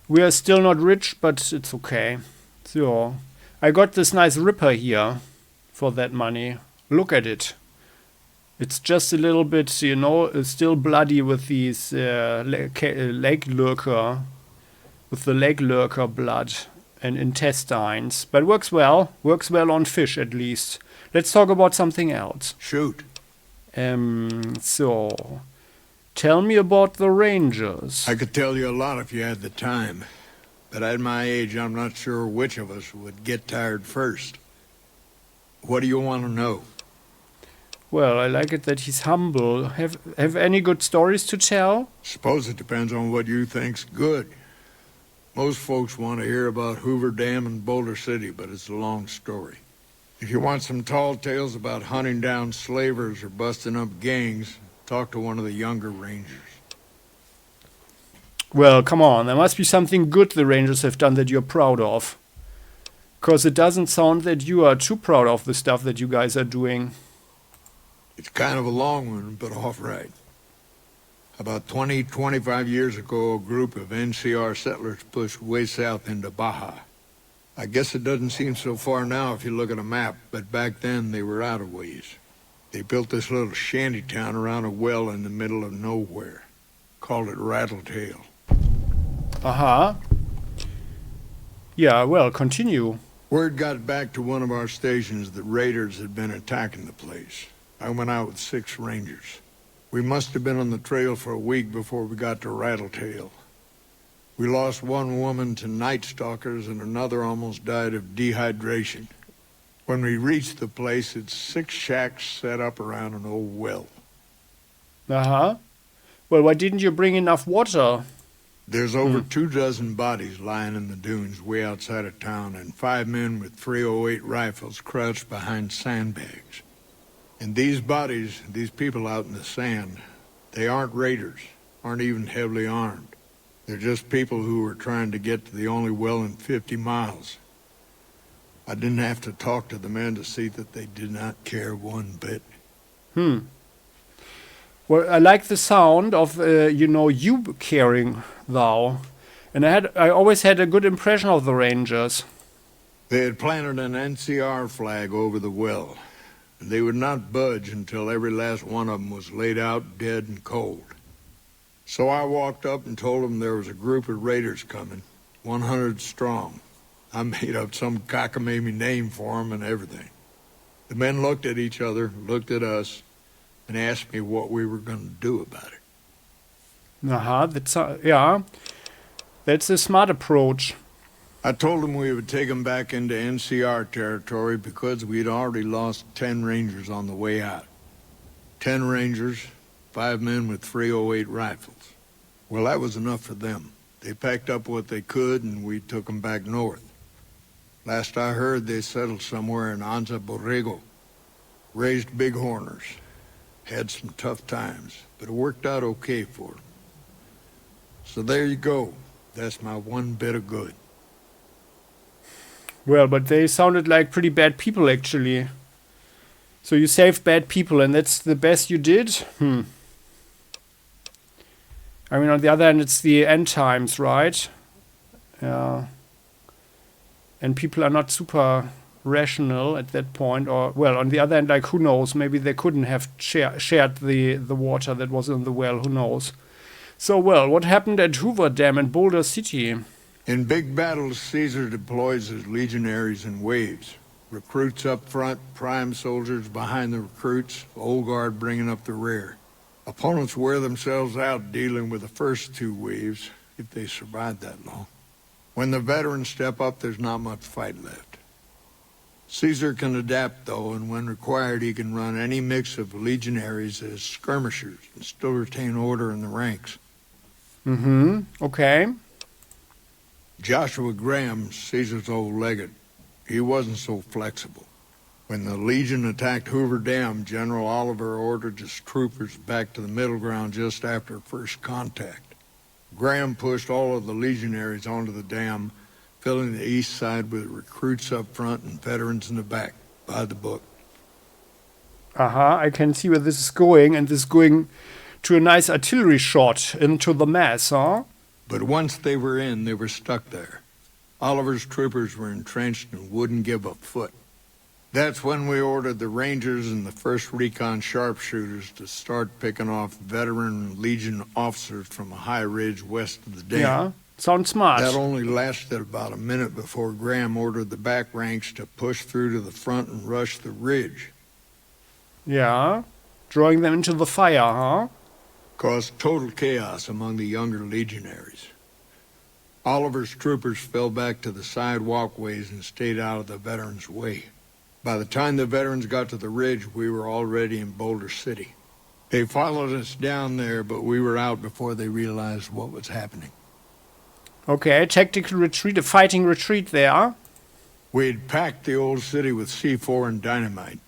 we are still not rich, but it's okay. So, I got this nice Ripper here for that money. Look at it. It's just a little bit, still bloody with these Lakelurker, with the Lakelurker blood. and intestines. But works well. Works well on fish, at least. Let's talk about something else. Shoot. So, tell me about the Rangers. I could tell you a lot if you had the time. But at my age, I'm not sure which of us would get tired first. What do you want to know? Well, I like it that he's humble. Have any good stories to tell? Suppose it depends on what you think's good. Most folks want to hear about Hoover Dam and Boulder City, but it's a long story. If you want some tall tales about hunting down slavers or busting up gangs, talk to one of the younger Rangers. Well, come on. There must be something good the Rangers have done that you're proud of. Because it doesn't sound that you are too proud of the stuff that you guys are doing. It's kind of a long one, but all right. About 25 years ago, a group of NCR settlers pushed way south into Baja. I guess it doesn't seem so far now if you look at a map, but back then they were out of ways. They built this little shanty town around a well in the middle of nowhere. Called it Rattletail. Uh-huh. Yeah, well, continue. Word got back to one of our stations that raiders had been attacking the place. I went out with 6 Rangers. We must have been on the trail for a week before we got to Rattletail. We lost one woman to night stalkers and another almost died of dehydration. When we reached the place, it's 6 shacks set up around an old well. Uh-huh. Well, why didn't you bring enough water? There's over 24 bodies lying in the dunes way outside of town and 5 men with .308 rifles crouched behind sandbags. And these bodies, these people out in the sand, they aren't raiders, aren't even heavily armed. They're just people who were trying to get to the only well in 50 miles. I didn't have to talk to the men to see that they did not care one bit. Well, I like the sound of, you caring, though. And I always had a good impression of the Rangers. They had planted an NCR flag over the well. And they would not budge until every last one of them was laid out dead and cold. So I walked up and told them there was a group of raiders coming, 100 strong. I made up some cockamamie name for them and everything. The men looked at each other, looked at us, and asked me what we were going to do about it. Yeah. That's a smart approach. I told them we would take them back into NCR territory because we'd already lost 10 Rangers on the way out. 10 Rangers, 5 men with .308 rifles. Well, that was enough for them. They packed up what they could and we took them back north. Last I heard, they settled somewhere in Anza Borrego. Raised bighorners. Had some tough times, but it worked out okay for them. So there you go. That's my one bit of good. Well, but they sounded like pretty bad people, actually. So you saved bad people, and that's the best you did? I mean, on the other hand, it's the end times, right? Yeah. And people are not super rational at that point. Or, well, on the other hand, like, who knows? Maybe they couldn't have shared the water that was in the well. Who knows? So, well, what happened at Hoover Dam and Boulder City? In big battles, Caesar deploys his legionaries in waves. Recruits up front, prime soldiers behind the recruits, old guard bringing up the rear. Opponents wear themselves out dealing with the first 2 waves, if they survive that long. When the veterans step up, there's not much fight left. Caesar can adapt, though, and when required, he can run any mix of legionaries as skirmishers and still retain order in the ranks. Okay. Joshua Graham, Caesar's old legate, he wasn't so flexible. When the Legion attacked Hoover Dam, General Oliver ordered his troopers back to the middle ground just after first contact. Graham pushed all of the legionaries onto the dam, filling the east side with recruits up front and veterans in the back, by the book. I can see where this is going, and this is going to a nice artillery shot into the mass, huh? But once they were in, they were stuck there. Oliver's troopers were entrenched and wouldn't give a foot. That's when we ordered the Rangers and the 1st Recon sharpshooters to start picking off veteran Legion officers from a high ridge west of the dam. Yeah. Sounds smart. That only lasted about a minute before Graham ordered the back ranks to push through to the front and rush the ridge. Yeah. Drawing them into the fire, huh? Caused total chaos among the younger legionaries. Oliver's troopers fell back to the side walkways and stayed out of the veterans' way. By the time the veterans got to the ridge, we were already in Boulder City. They followed us down there, but we were out before they realized what was happening. Okay, tactical retreat, a fighting retreat there. We'd packed the old city with C4 and dynamite.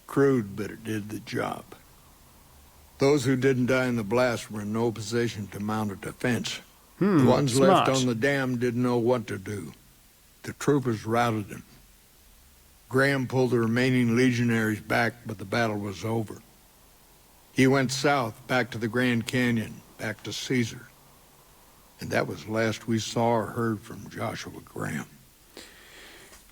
Crude, but it did the job. Those who didn't die in the blast were in no position to mount a defense. The ones smart. left on the dam didn't know what to do. The troopers routed them. Graham pulled the remaining legionaries back, but the battle was over. He went south, back to the Grand Canyon, back to Caesar. And that was last we saw or heard from Joshua Graham.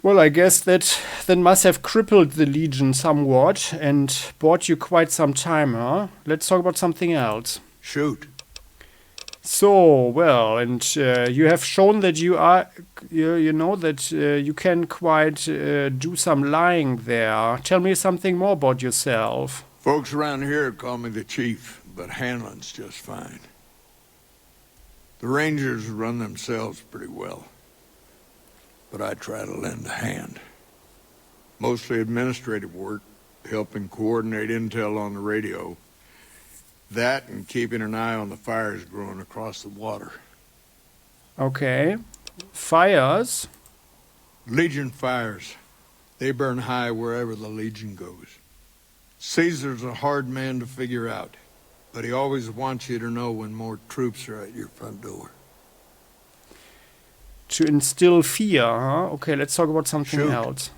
Well, I guess that must have crippled the Legion somewhat and bought you quite some time, huh? Let's talk about something else. Shoot. So, well, and you have shown that you are, you know, that you can quite do some lying there. Tell me something more about yourself. Folks around here call me the chief, but Hanlon's just fine. The Rangers run themselves pretty well, but I try to lend a hand. Mostly administrative work, helping coordinate intel on the radio. That and keeping an eye on the fires growing across the water. Okay. Fires? Legion fires. They burn high wherever the Legion goes. Caesar's a hard man to figure out, but he always wants you to know when more troops are at your front door. To instill fear, huh? Okay, let's talk about something Shoot. else.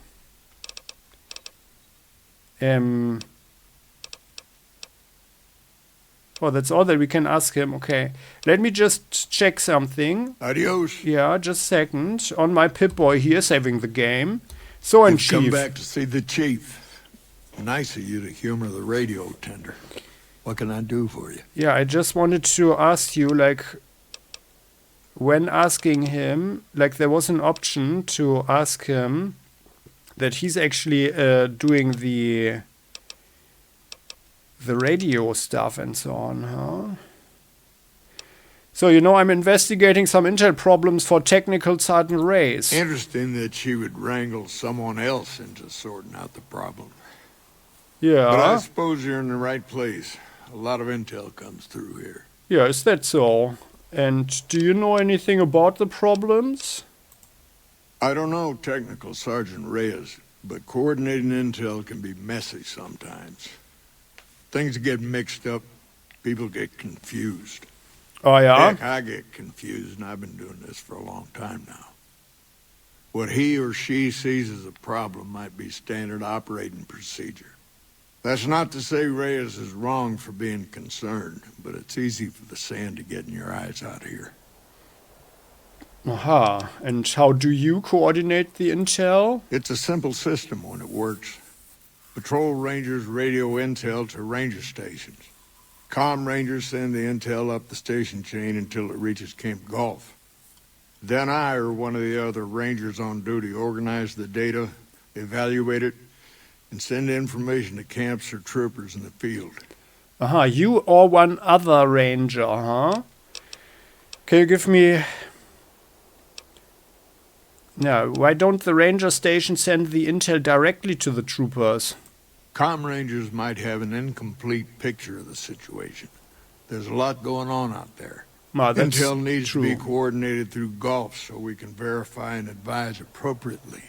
Oh, that's all that we can ask him. Okay. Let me just check something. Adios. Yeah, just a second. On my Pip-Boy here, saving the game. So, and You've come Chief. back to see the chief. Nice of you to humor the radio tender. What can I do for you? Yeah, I just wanted to ask you, like, when asking him, like, there was an option to ask him that he's actually doing the radio stuff and so on, huh? So, you know, I'm investigating some intel problems for technical Sergeant Reyes. Interesting that she would wrangle someone else into sorting out the problem. Yeah. But I suppose you're in the right place. A lot of intel comes through here. Yeah, is that so? And do you know anything about the problems? I don't know technical Sergeant Reyes, but coordinating intel can be messy sometimes. Things get mixed up, people get confused. Oh, yeah? Heck, I get confused, and I've been doing this for a long time now. What he or she sees as a problem might be standard operating procedure. That's not to say Reyes is wrong for being concerned, but it's easy for the sand to get in your eyes out here. Aha. And how do you coordinate the intel? It's a simple system when it works. Patrol rangers radio intel to ranger stations. Comm rangers send the intel up the station chain until it reaches Camp Gulf. Then I or one of the other rangers on duty organize the data, evaluate it, and send information to camps or troopers in the field. Aha, you or one other ranger, huh? Can you give me... No, why don't the ranger station send the intel directly to the troopers? Comm rangers might have an incomplete picture of the situation. There's a lot going on out there. That's Intel needs true. to be coordinated through Gulf so we can verify and advise appropriately.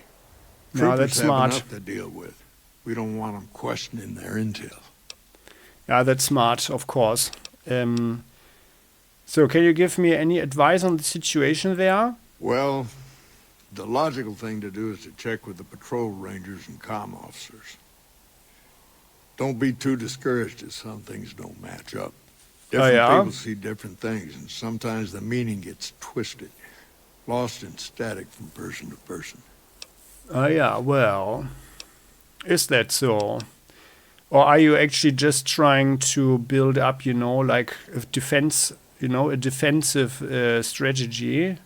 No, Troopers that's have smart. enough to deal with. We don't want them questioning their intel. Yeah, that's smart, of course. So can you give me any advice on the situation there? Well, the logical thing to do is to check with the patrol rangers and comm officers. Don't be too discouraged if some things don't match up. Different people see different things, and sometimes the meaning gets twisted, lost in static from person to person. Oh, yeah, well, is that so? Or are you actually just trying to build up, you know, like a defense you know, a defensive strategy.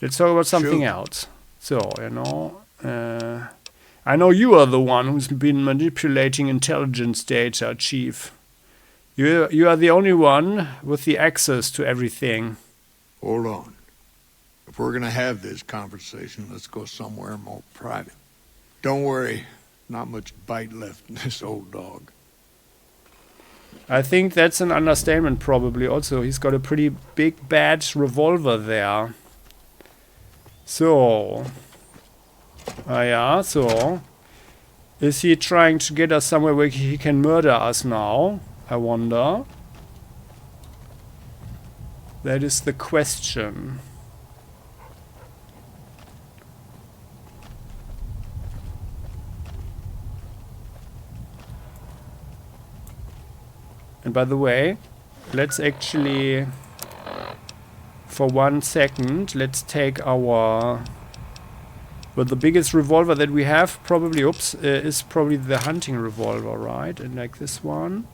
Let's talk about something Shoot. else. So, you know, I know you are the one who's been manipulating intelligence data, Chief. You are the only one with the access to everything. Hold on. If we're gonna have this conversation, let's go somewhere more private. Don't worry, not much bite left in this old dog. I think that's an understatement probably also. He's got a pretty big bad revolver there. So... yeah, so... Is he trying to get us somewhere where he can murder us now? I wonder. That is the question. And by the way, let's actually, for 1 second, let's take our... Well, the biggest revolver that we have probably, is probably the hunting revolver, right? And like this one.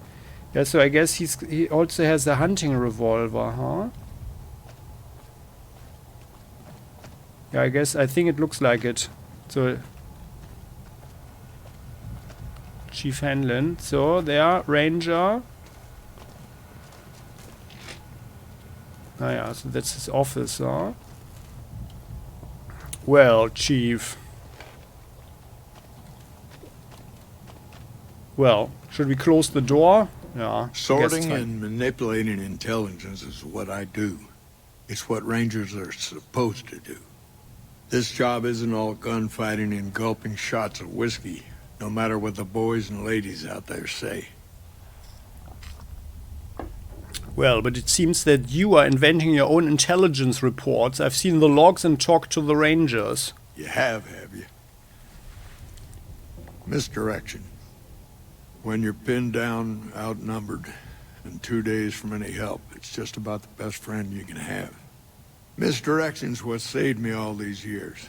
Yeah, so I guess he also has a hunting revolver, huh? Yeah, I think it looks like it. So... Chief Hanlon. So, there, Ranger. Ah, yeah, so that's his office, huh? Well, Chief. Well, should we close the door? Yeah. I guess it's Sorting fine. and manipulating intelligence is what I do. It's what Rangers are supposed to do. This job isn't all gunfighting and gulping shots of whiskey, no matter what the boys and ladies out there say. Well, but it seems that you are inventing your own intelligence reports. I've seen the logs and talked to the Rangers. You have you? Misdirection. When you're pinned down, outnumbered, and 2 days from any help, it's just about the best friend you can have. Misdirection's what saved me all these years.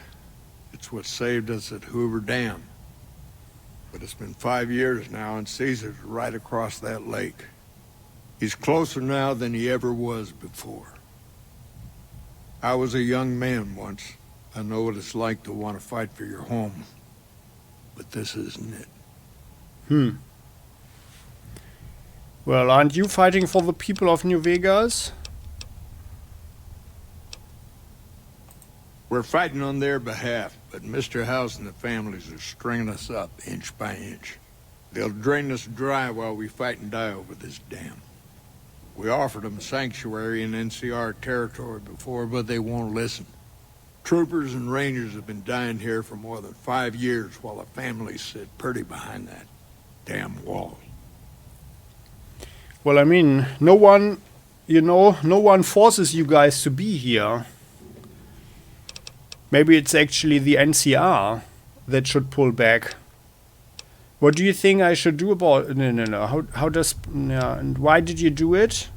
It's what saved us at Hoover Dam. But it's been 5 years now, and Caesar's right across that lake. He's closer now than he ever was before. I was a young man once. I know what it's like to want to fight for your home. But this isn't it. Well, aren't you fighting for the people of New Vegas? We're fighting on their behalf, but Mr. House and the families are stringing us up inch by inch. They'll drain us dry while we fight and die over this dam. We offered them sanctuary in NCR territory before, but they won't listen. Troopers and Rangers have been dying here for more than 5 years while the families sit pretty behind that damn wall. Well, I mean, no one forces you guys to be here. Maybe it's actually the NCR that should pull back. What do you think I should do about... No. How does... Yeah, and why did you do it?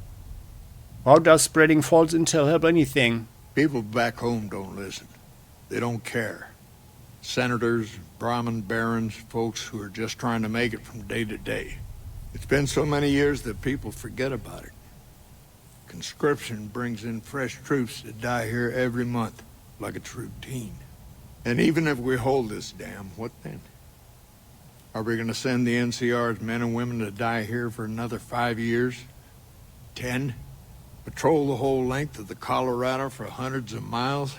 How does spreading false intel help anything? People back home don't listen. They don't care. Senators, Brahmin barons, folks who are just trying to make it from day to day. It's been so many years that people forget about it. Conscription brings in fresh troops that die here every month, like it's routine. And even if we hold this dam, what then? Are we going to send the NCR's men and women to die here for another 5 years? 10? Patrol the whole length of the Colorado for hundreds of miles?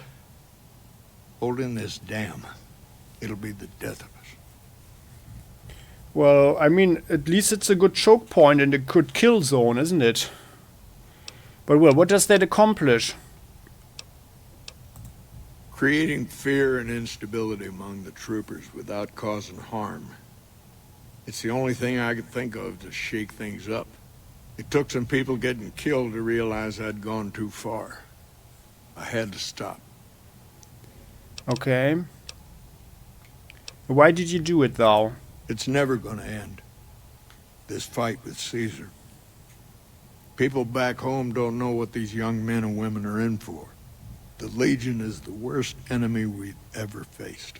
Holding this dam, it'll be the death of us. Well, I mean, at least it's a good choke point and a good kill zone, isn't it? But well, what does that accomplish? Creating fear and instability among the troopers without causing harm. It's the only thing I could think of to shake things up. It took some people getting killed to realize I'd gone too far. I had to stop. Okay. Why did you do it, though? It's never gonna end. This fight with Caesar. People back home don't know what these young men and women are in for. The Legion is the worst enemy we've ever faced.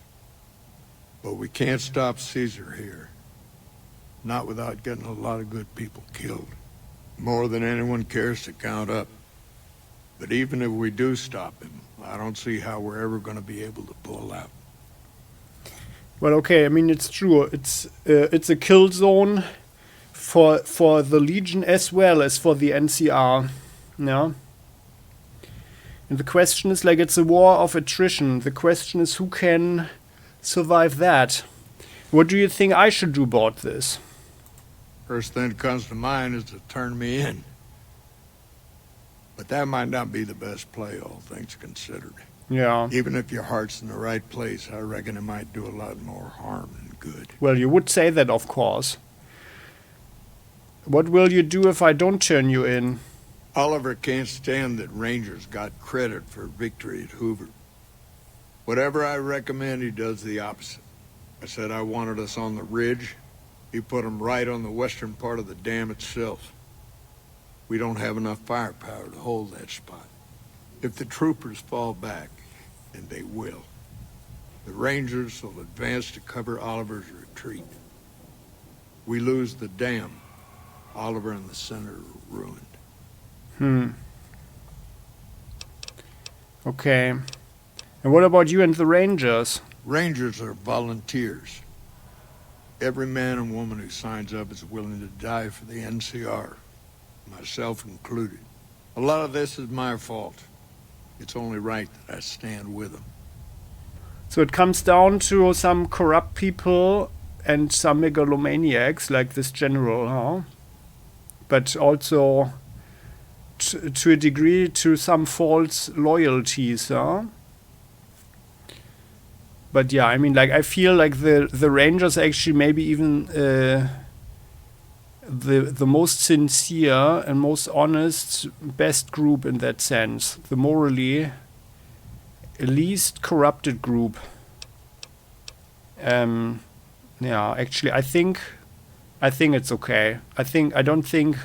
But we can't stop Caesar here. Not without getting a lot of good people killed. More than anyone cares to count up. But even if we do stop him, I don't see how we're ever going to be able to pull out. Well, okay, I mean, it's true. It's a kill zone for the Legion as well as for the NCR. Yeah. And the question is, like, it's a war of attrition. The question is, who can survive that? What do you think I should do about this? First thing that comes to mind is to turn me in. But that might not be the best play, all things considered. Yeah. Even if your heart's in the right place, I reckon it might do a lot more harm than good. Well, you would say that, of course. What will you do if I don't turn you in? Oliver can't stand that Rangers got credit for victory at Hoover. Whatever I recommend, he does the opposite. I said I wanted us on the ridge. He put them right on the western part of the dam itself. We don't have enough firepower to hold that spot. If the troopers fall back, and they will, the Rangers will advance to cover Oliver's retreat. We lose the dam. Oliver and the center are ruined. Okay. And what about you and the Rangers? Rangers are volunteers. Every man and woman who signs up is willing to die for the NCR, myself included. A lot of this is my fault. It's only right that I stand with them. So it comes down to some corrupt people and some megalomaniacs like this general, huh? But also to a degree to some false loyalties, huh? But yeah, I mean, like, I feel like the Rangers actually maybe even the most sincere and most honest, best group in that sense. The morally least corrupted group. Yeah, actually, I think it's okay. I don't think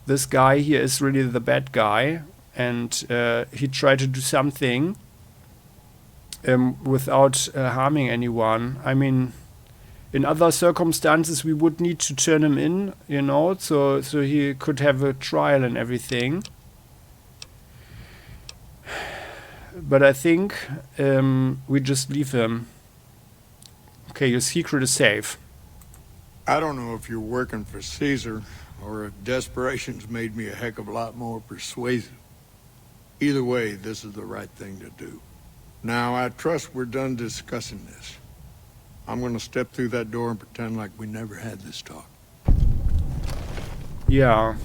this guy here is really the bad guy, and he tried to do something without harming anyone. I mean, in other circumstances, we would need to turn him in, you know, so he could have a trial and everything. But I think we just leave him. Okay, your secret is safe. I don't know if you're working for Caesar or if desperation's made me a heck of a lot more persuasive. Either way, this is the right thing to do. Now, I trust we're done discussing this. I'm gonna step through that door and pretend like we never had this talk. Yeah.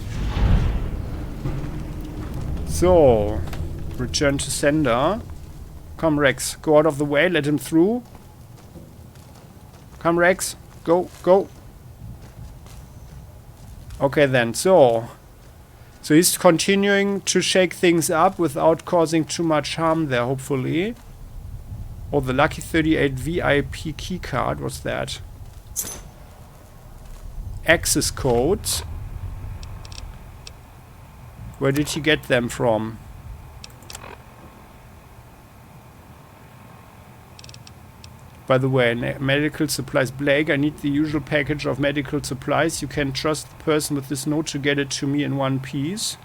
So, return to sender. Come, Rex. Go out of the way. Let him through. Come, Rex. Go, go. Okay, then. So he's continuing to shake things up without causing too much harm there, hopefully. Oh, the Lucky 38 VIP keycard. What's that? Access codes. Where did he get them from? By the way, medical supplies. Blake, I need the usual package of medical supplies. You can trust the person with this note to get it to me in one piece.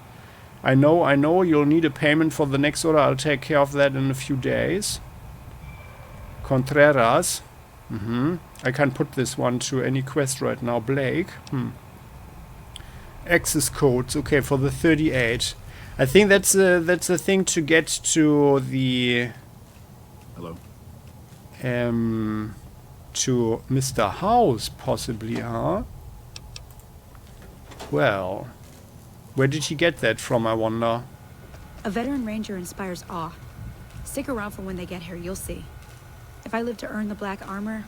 I know, you'll need a payment for the next order. I'll take care of that in a few days. Contreras. I can't put this one to any quest right now. Blake. Access codes. Okay, for the 38. I think that's a thing to get to the... Hello? To Mr. House, possibly, huh? Well, where did he get that from, I wonder? A veteran ranger inspires awe. Stick around for when they get here, you'll see. If I live to earn the black armor,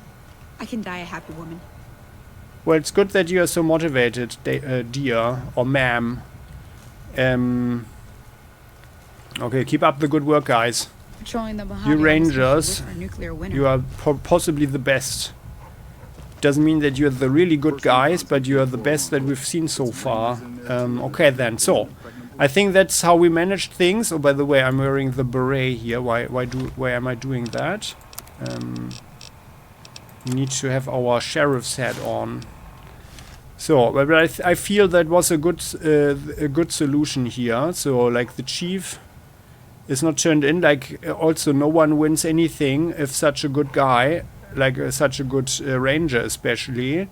I can die a happy woman. Well, it's good that you are so motivated, dear, or ma'am. Okay, keep up the good work, guys. Patrolling the You Rangers, nuclear winter. you are possibly the best. Doesn't mean that you're the really good guys, but you are the best that we've seen so far. Okay then, so I think that's how we managed things. Oh, by the way, I'm wearing the beret here. Why am I doing that? We need to have our sheriff's hat on. So, but I feel that was a good solution here. So, like, the chief is not turned in. Like, also no one wins anything if such a good guy, like such a good ranger especially,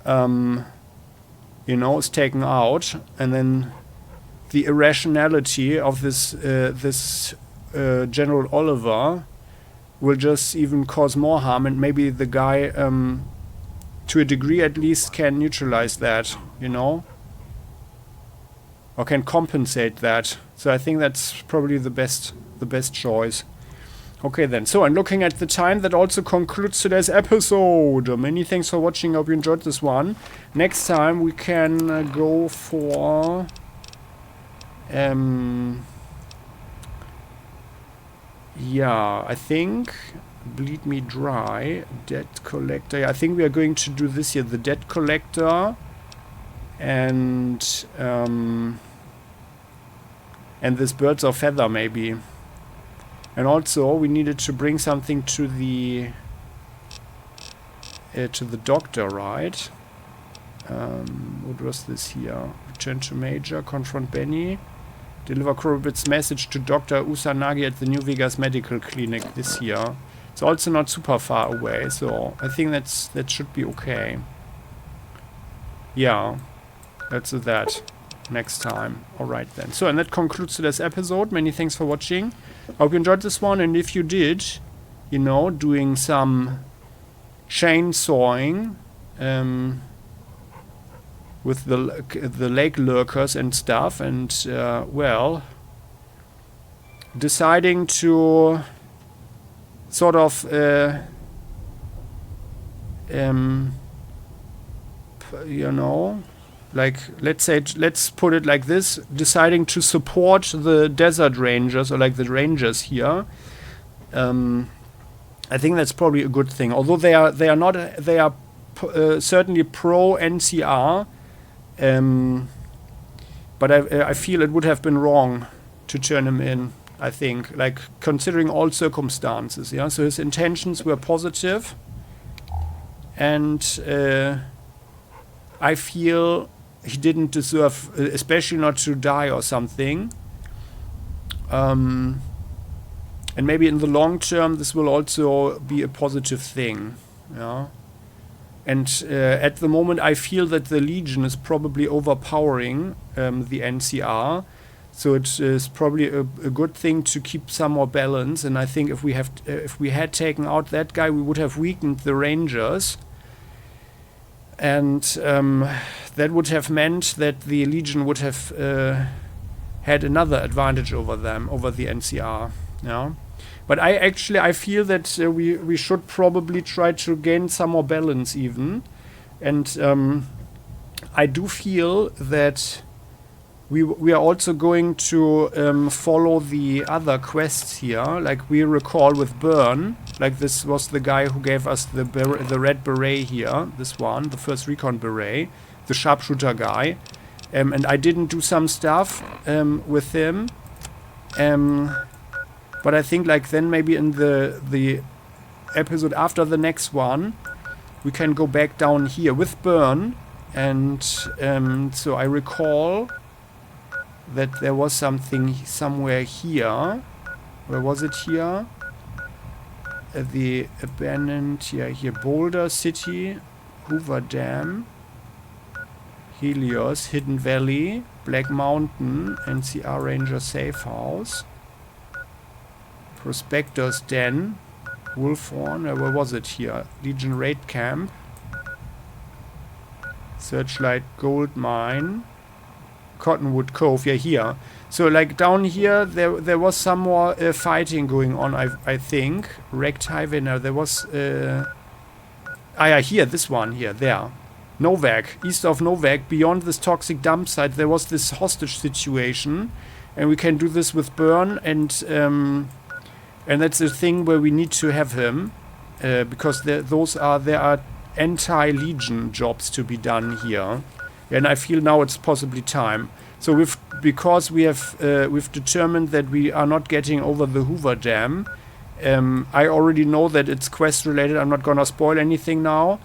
you know, is taken out. And then the irrationality of this General Oliver will just even cause more harm, and maybe the guy, to a degree at least, can neutralize that, you know, or can compensate that. So I think that's probably the best choice. Okay then, so I'm looking at the time. That also concludes today's episode. Many thanks for watching. Hope you enjoyed this one. Next time we can go for yeah, I think Bleed Me Dry, Debt Collector. Yeah, I think we are going to do this here, the Debt Collector, and this Birds of Feather maybe. And also we needed to bring something to the doctor, right? What was this here? Return to Major, confront Benny, deliver Kurobit's message to Dr. Usanagi at the New Vegas Medical Clinic this year. It's also not super far away, so I think that should be okay. Yeah, let's do that next time. Alright then. So, and that concludes today's episode. Many thanks for watching. Hope you enjoyed this one, and if you did, you know, doing some chainsawing with the Lakelurkers and stuff, and well, deciding to sort of you know, like, let's put it like this, deciding to support the desert rangers, or like the rangers here. I think that's probably a good thing, although they are certainly pro NCR. But I feel it would have been wrong to turn him in, I think, like, considering all circumstances, yeah. So his intentions were positive, and I feel he didn't deserve, especially not to die or something. And maybe in the long term this will also be a positive thing, yeah. And at the moment I feel that the Legion is probably overpowering the NCR, so it is probably a good thing to keep some more balance. And I think if we had taken out that guy, we would have weakened the Rangers, and that would have meant that the Legion would have had another advantage over them, over the NCR. Yeah. But I feel that we should probably try to gain some more balance even. And I do feel that we are also going to follow the other quests here. Like we recall with Byrne, like this was the guy who gave us the red beret here, this one, the first recon beret, the sharpshooter guy. And I didn't do some stuff with him. But I think like then maybe in the episode after the next one, we can go back down here with Byrne. And so I recall that there was something somewhere here. Where was it here? The abandoned, yeah, here, Boulder City, Hoover Dam, Helios, Hidden Valley, Black Mountain, NCR Ranger Safe House, Prospector's Den, Wolfhorn, where was it here? Legion Raid Camp, Searchlight Gold Mine, Cottonwood Cove, yeah, here. So like down here there was some more fighting going on, I think. Wrecked Highway, now there was yeah, here, this one here, there. Novak, east of Novak, beyond this toxic dump site, there was this hostage situation, and we can do this with Byrne, and that's a thing where we need to have him, because there are anti-Legion jobs to be done here, and I feel now it's possibly time. So because we've determined that we are not getting over the Hoover Dam. I already know that it's quest related. I'm not gonna spoil anything now.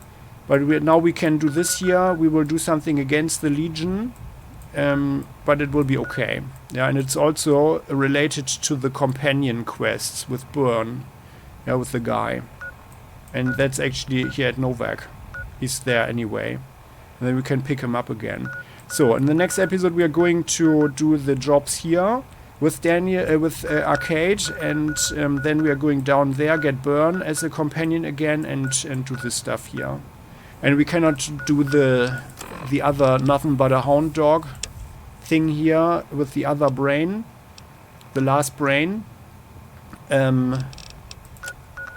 But now we can do this here. We will do something against the Legion, but it will be okay. Yeah, and it's also related to the companion quests with Byrne, yeah, with the guy. And that's actually here at Novak. He's there anyway. And then we can pick him up again. So, in the next episode we are going to do the jobs here with Daniel, with Arcade, and then we are going down there, get Byrne as a companion again, and do this stuff here. And we cannot do the other nothing but a hound dog thing here with the other brain, the last brain,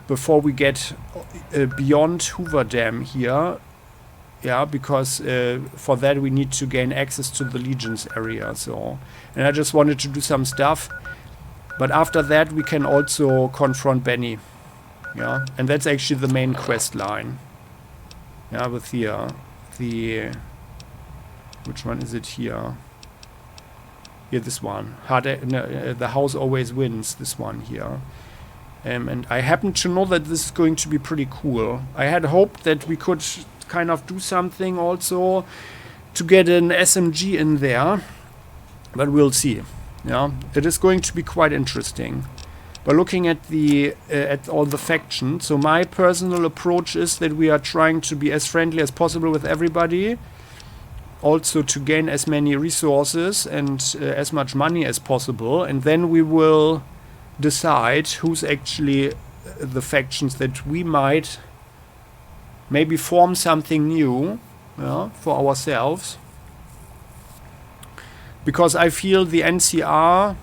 before we get beyond Hoover Dam here. Yeah, because for that we need to gain access to the Legion's area. So, and I just wanted to do some stuff, but after that we can also confront Benny. Yeah, and that's actually the main quest line. Yeah, with the which one is it here? Yeah, this one. The house always wins. This one here. And I happen to know that this is going to be pretty cool. I had hoped that we could kind of do something also to get an SMG in there, but we'll see. Yeah, it is going to be quite interesting. But looking at the at all the factions, so my personal approach is that we are trying to be as friendly as possible with everybody, also to gain as many resources and as much money as possible, and then we will decide who's actually the factions that we might maybe form something new, yeah, for ourselves. Because I feel the NCR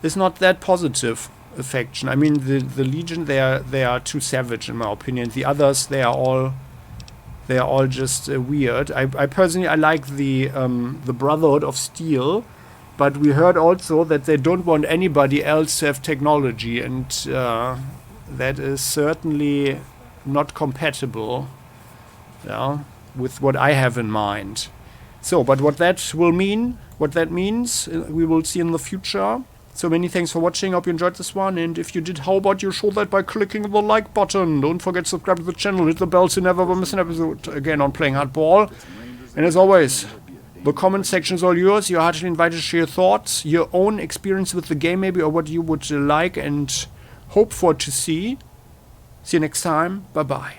is not that positive a faction. I mean, the Legion, they are too savage in my opinion. The others, they are all just weird. I personally like the Brotherhood of Steel, but we heard also that they don't want anybody else to have technology, and that is certainly not compatible, yeah, with what I have in mind. So, but what that means, we will see in the future. So many thanks for watching. Hope you enjoyed this one, and if you did, how about you show that by clicking the like button? Don't forget to subscribe to the channel, hit the bell so you never miss an episode again on Playing Hardball. And as always, the comment section is all yours. You're heartily invited to share your thoughts, your own experience with the game maybe, or what you would like and hope for to see. See you next time. Bye-bye.